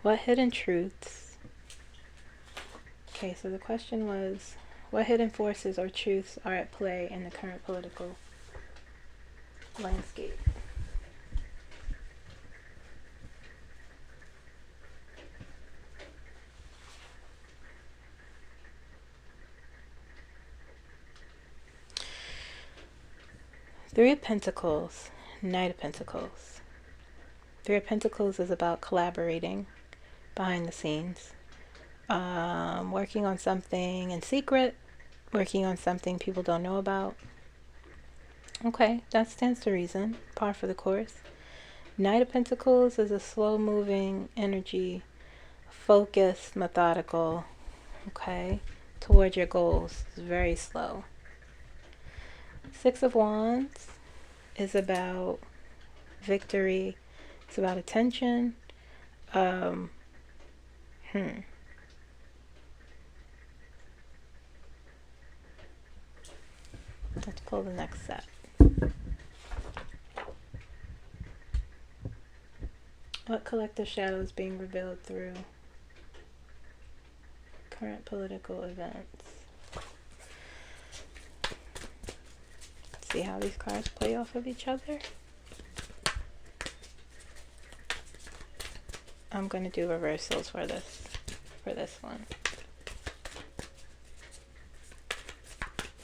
What hidden truths? Okay, so the question was, what hidden forces or truths are at play in the current political landscape? Three of Pentacles, Knight of Pentacles. Three of Pentacles is about collaborating behind the scenes. Working on something in secret, working on something people don't know about. Okay, that stands to reason. Par for the course. Knight of Pentacles is a slow-moving energy, focused, methodical, okay, toward your goals. It's very slow. Six of Wands is about victory. It's about attention. Let's pull the next set. What collective shadow is being revealed through current political events? See how these cards play off of each other? I'm going to do reversals for this one.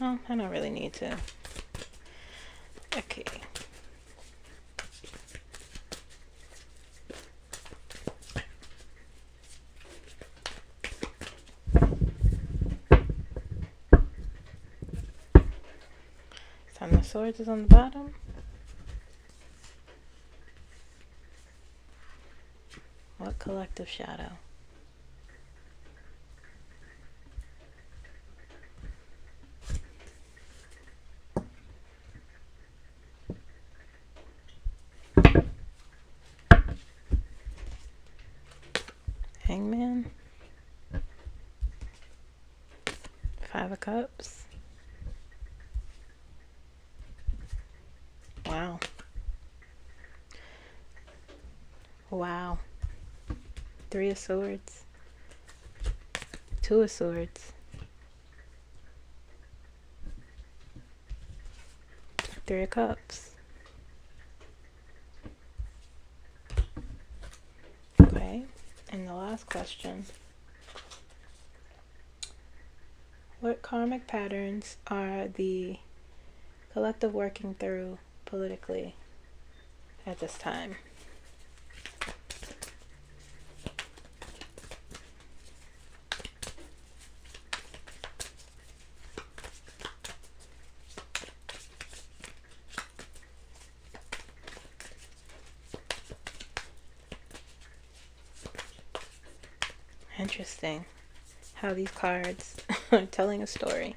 Oh, I don't really need to. Okay. Ten of Swords is on the bottom. What collective shadow? Hangman. Five of Cups. Wow. Wow. Three of Swords. Two of Swords. Three of Cups. Okay. And the last question. What karmic patterns are the collective working through politically at this time? Interesting how these cards are telling a story.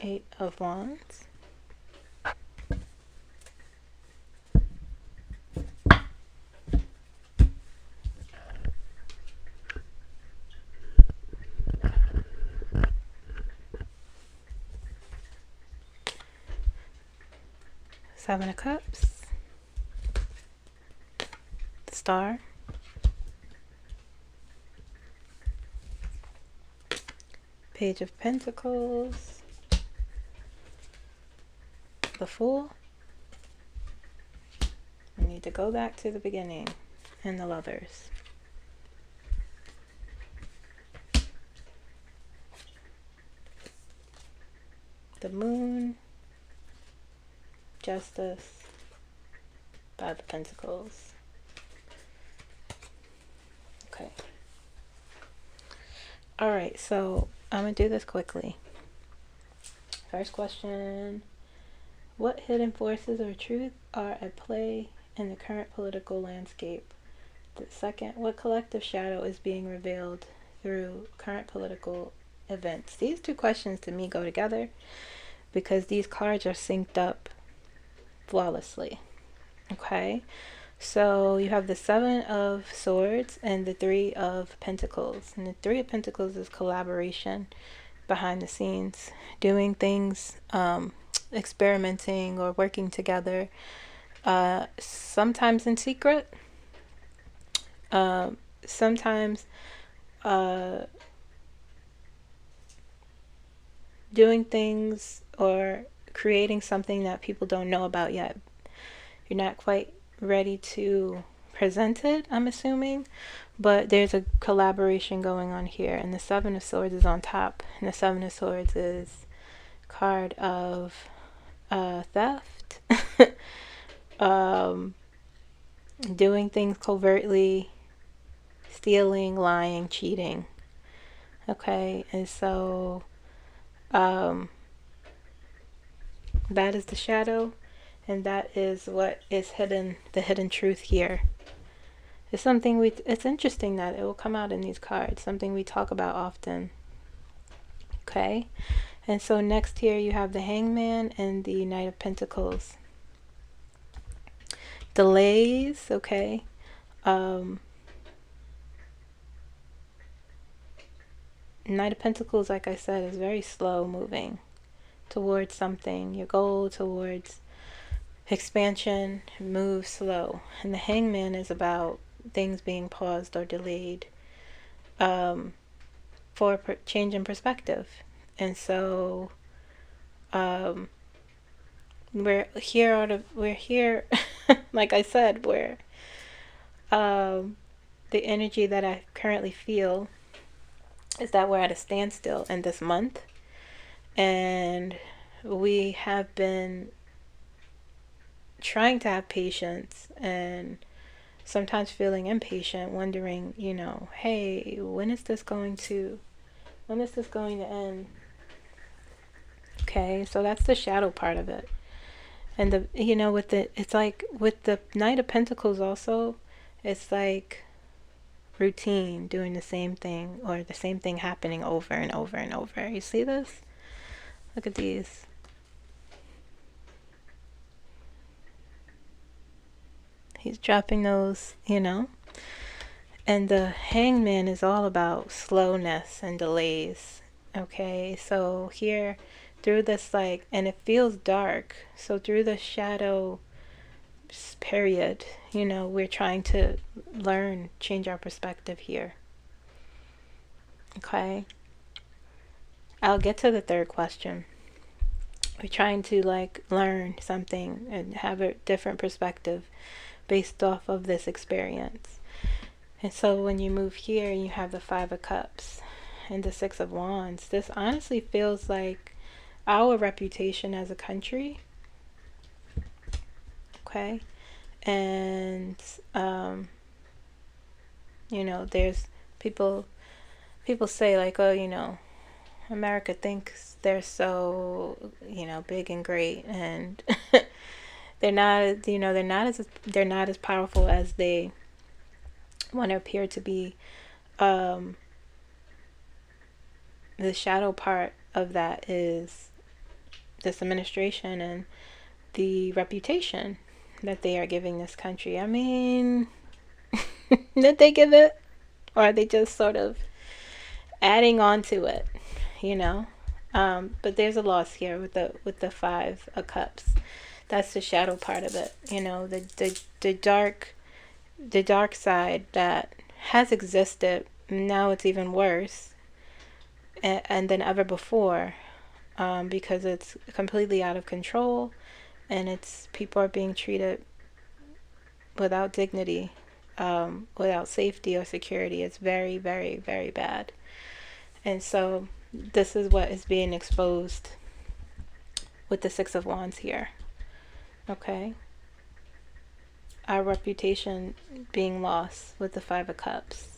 Eight of Wands. Seven of Cups. The Star. Page of Pentacles. The Fool. We need to go back to the beginning. And the Lovers. The Moon. Justice. Five of Pentacles. Okay. Alright, so I'm going to do this quickly. First question. What hidden forces or truth are at play in the current political landscape? The second, what collective shadow is being revealed through current political events? These two questions to me go together because these cards are synced up flawlessly. Okay, so you have the Seven of Swords and the Three of Pentacles. And the Three of Pentacles is collaboration, behind the scenes, doing things, experimenting or working together, sometimes in secret, sometimes doing things or creating something that people don't know about yet. You're not quite ready to present it, I'm assuming, but there's a collaboration going on here. And the Seven of Swords is on top, and the Seven of Swords is card of theft, doing things covertly, stealing, lying, cheating. Okay, and so that is the shadow, and that is what is hidden, the hidden truth here. It's something it's interesting that it will come out in these cards, something we talk about often. Okay, and so next here you have the Hangman and the Knight of Pentacles. Delays, okay. Knight of Pentacles, like I said, is very slow moving towards something, your goal, towards expansion. Move slow. And the Hangman is about things being paused or delayed for change in perspective. And so we're here like I said, where the energy that I currently feel is that we're at a standstill in this month, and we have been trying to have patience and sometimes feeling impatient, wondering, you know, hey, when is this going to end? Okay, so that's the shadow part of it. And the, you know, with the, it's like with the Knight of Pentacles also, it's like routine, doing the same thing, or the same thing happening over and over and over. You see this? Look at these. He's dropping those, you know. And the Hangman is all about slowness and delays. Okay, so here through this, like, and it feels dark, so through the shadow period, you know, we're trying to learn, change our perspective here. Okay, I'll get to the third question. We're trying to like learn something and have a different perspective based off of this experience. And so when you move here, you have the Five of Cups and the Six of Wands. This honestly feels like our reputation as a country. Okay, and you know, there's people say like, oh, you know, America thinks they're so, you know, big and great, and they're not, you know, they're not as powerful as they want to appear to be. The shadow part of that is this administration and the reputation that they are giving this country. I mean, did they give it? Or are they just sort of adding on to it, you know? But there's a loss here with the Five of Cups. That's the shadow part of it, you know, the dark side that has existed. Now it's even worse and than ever before, because it's completely out of control, and it's people are being treated without dignity, without safety or security. It's very, very, very bad. And so this is what is being exposed with the Six of Wands here. Okay? Our reputation being lost with the Five of Cups.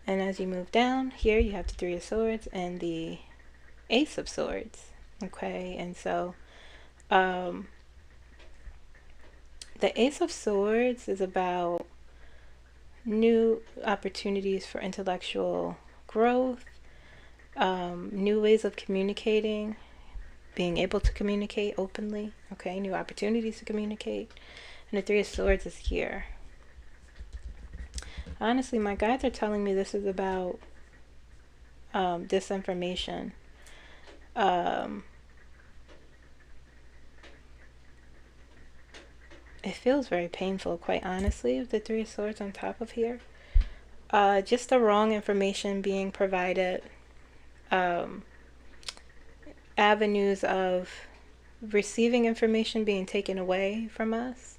And as you move down, here you have the Three of Swords and the Ace of Swords. Okay? And so the Ace of Swords is about new opportunities for intellectual growth, new ways of communicating, being able to communicate openly, okay, new opportunities to communicate. And the Three of Swords is here. Honestly, my guides are telling me this is about disinformation. It feels very painful, quite honestly, with the Three of Swords on top of here. Just the wrong information being provided. Avenues of receiving information being taken away from us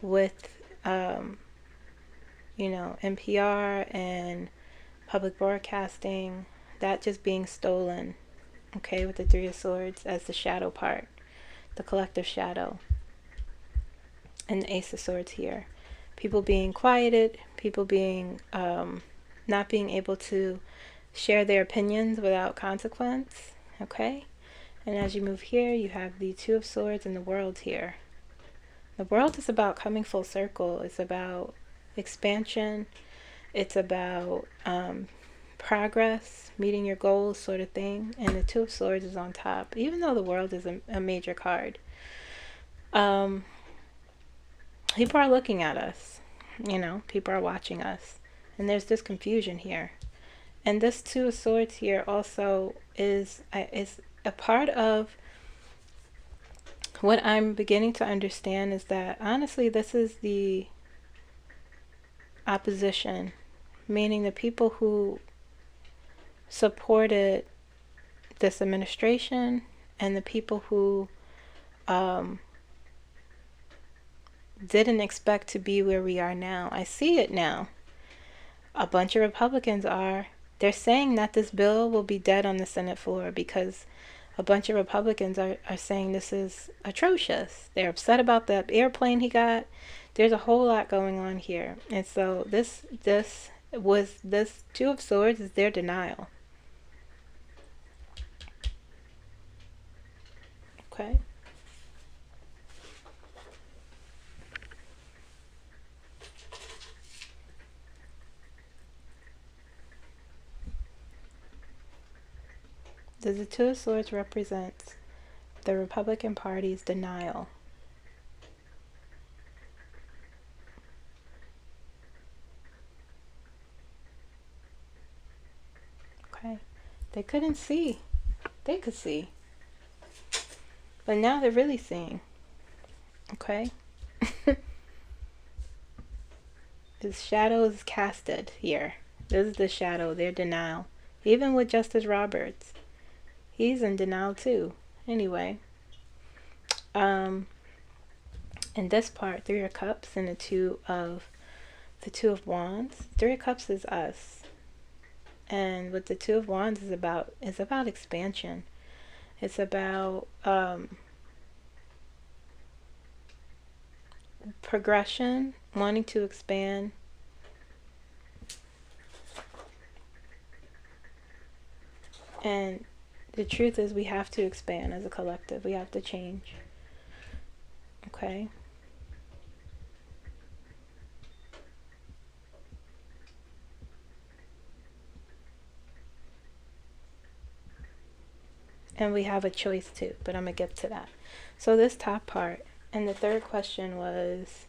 with, you know, NPR and public broadcasting, that just being stolen, okay, with the Three of Swords as the shadow part, the collective shadow. And the Ace of Swords here. People being quieted, people being, not being able to share their opinions without consequence, okay? And as you move here, you have the Two of Swords and the World here. The World is about coming full circle. It's about expansion. It's about progress, meeting your goals, sort of thing. And the Two of Swords is on top, even though the World is a major card. People are looking at us, you know, people are watching us, and there's this confusion here. And this Two of Swords here also is a part of what I'm beginning to understand, is that honestly this is the opposition, meaning the people who supported this administration and the people who didn't expect to be where we are now. I see it now. A bunch of Republicans they're saying that this bill will be dead on the Senate floor because a bunch of Republicans are saying this is atrocious. They're upset about the airplane he got. There's a whole lot going on here. And so this Two of Swords is their denial. Okay? The Two of Swords represents the Republican Party's denial. Okay? They couldn't see. They could see. But now they're really seeing. Okay? This shadow is casted here. This is the shadow, their denial. Even with Justice Roberts, he's in denial too. Anyway, and this part, Three of Cups and the Two of Wands. Three of Cups is us, and what the Two of Wands is about expansion. It's about progression, wanting to expand. And the truth is we have to expand as a collective. We have to change. Okay? And we have a choice too, but I'm going to get to that. So this top part, and the third question was,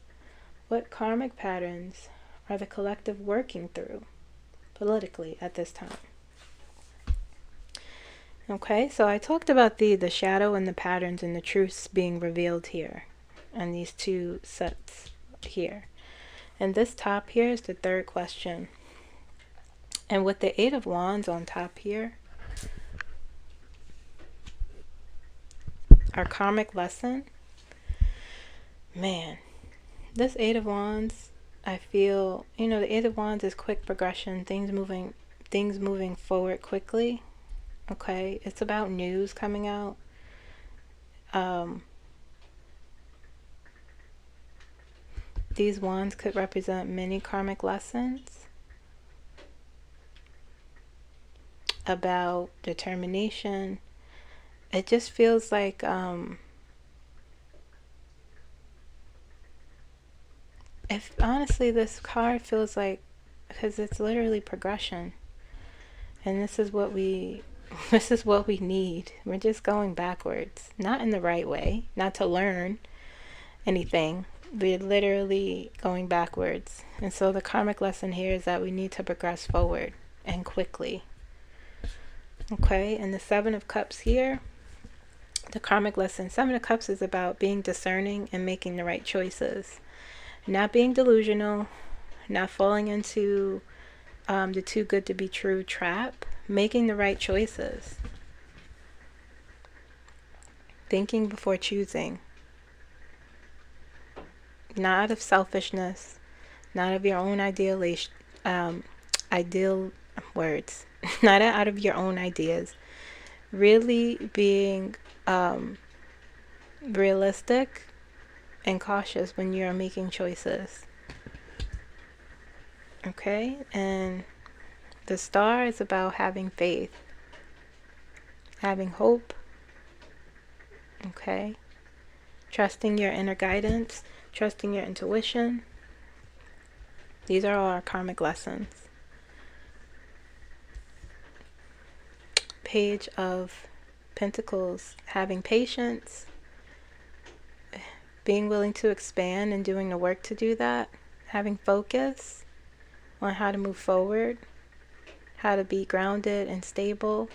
what karmic patterns are the collective working through politically at this time? Okay, so I talked about the shadow and the patterns and the truths being revealed here, and these two sets here. And this top here is the third question. And with the Eight of Wands on top here, our karmic lesson, man, this Eight of Wands, I feel, you know, the Eight of Wands is quick progression, things moving forward quickly. Okay, it's about news coming out. These wands could represent many karmic lessons about determination. It just feels like if honestly this card feels like, because it's literally progression, and this is what we need. We're just going backwards, not in the right way, not to learn anything. We're literally going backwards. And so the karmic lesson here is that we need to progress forward and quickly. Okay, and the Seven of Cups here, the karmic lesson, Seven of Cups is about being discerning and making the right choices. Not being delusional, not falling into the too good to be true trap, making the right choices. Thinking before choosing. Not out of selfishness, not out of your own ideal words, not out of your own ideas. Really being realistic and cautious when you're making choices. Okay, and the Star is about having faith, having hope. Okay, trusting your inner guidance, trusting your intuition. These are all our karmic lessons. Page of Pentacles, having patience, being willing to expand and doing the work to do that, having focus on how to move forward, how to be grounded and stable.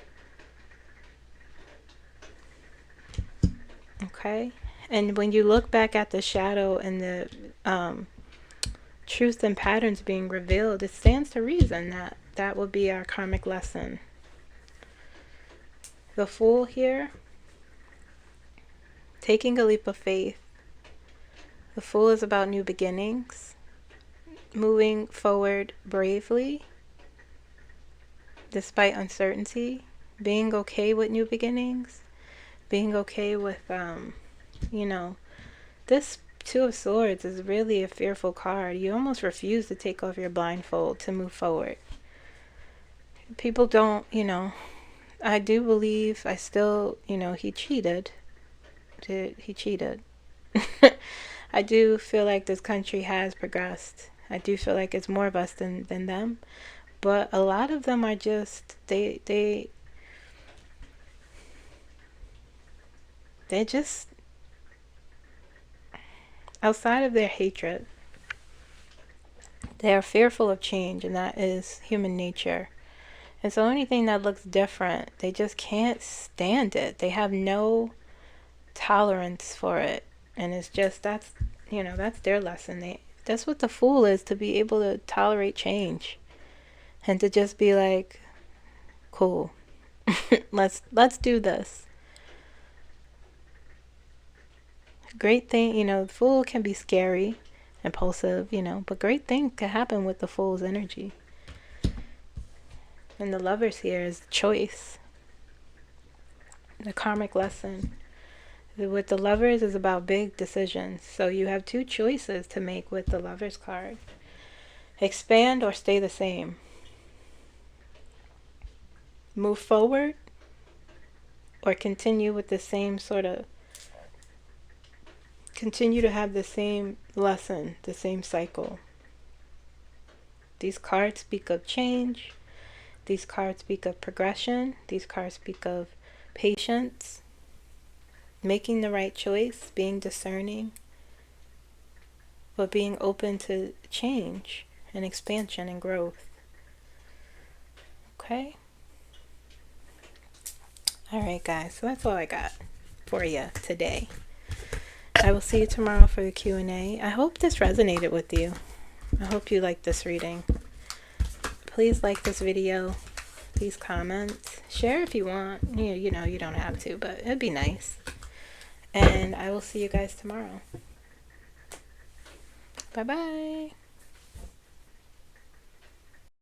Okay, and when you look back at the shadow and the truths and patterns being revealed, it stands to reason that that will be our karmic lesson. The Fool here, taking a leap of faith. The Fool is about new beginnings, moving forward bravely despite uncertainty, being okay with new beginnings, being okay with this Two of Swords is really a fearful card. You almost refuse to take off your blindfold to move forward. People don't, I do believe, I still, he cheated. He cheated. I do feel like this country has progressed. I do feel like it's more of us than them. But a lot of them are just, they're just outside of their hatred. They are fearful of change, and that is human nature. And so anything that looks different, they just can't stand it. They have no tolerance for it. And it's just, that's their lesson. That's what the Fool is, to be able to tolerate change. And to just be like, cool, let's do this. Great thing, the Fool can be scary, impulsive, but great things can happen with the Fool's energy. And the Lovers here is choice. The karmic lesson with the Lovers is about big decisions. So you have two choices to make with the Lovers card. Expand or stay the same. Move forward or continue with the same continue to have the same lesson, the same cycle. These cards speak of change. These cards speak of progression. These cards speak of patience, making the right choice, being discerning, but being open to change and expansion and growth. Okay? Alright guys, so that's all I got for you today. I will see you tomorrow for the Q&A. I hope this resonated with you. I hope you liked this reading. Please like this video. Please comment. Share if you want. You know, you don't have to, but it'd be nice. And I will see you guys tomorrow. Bye-bye.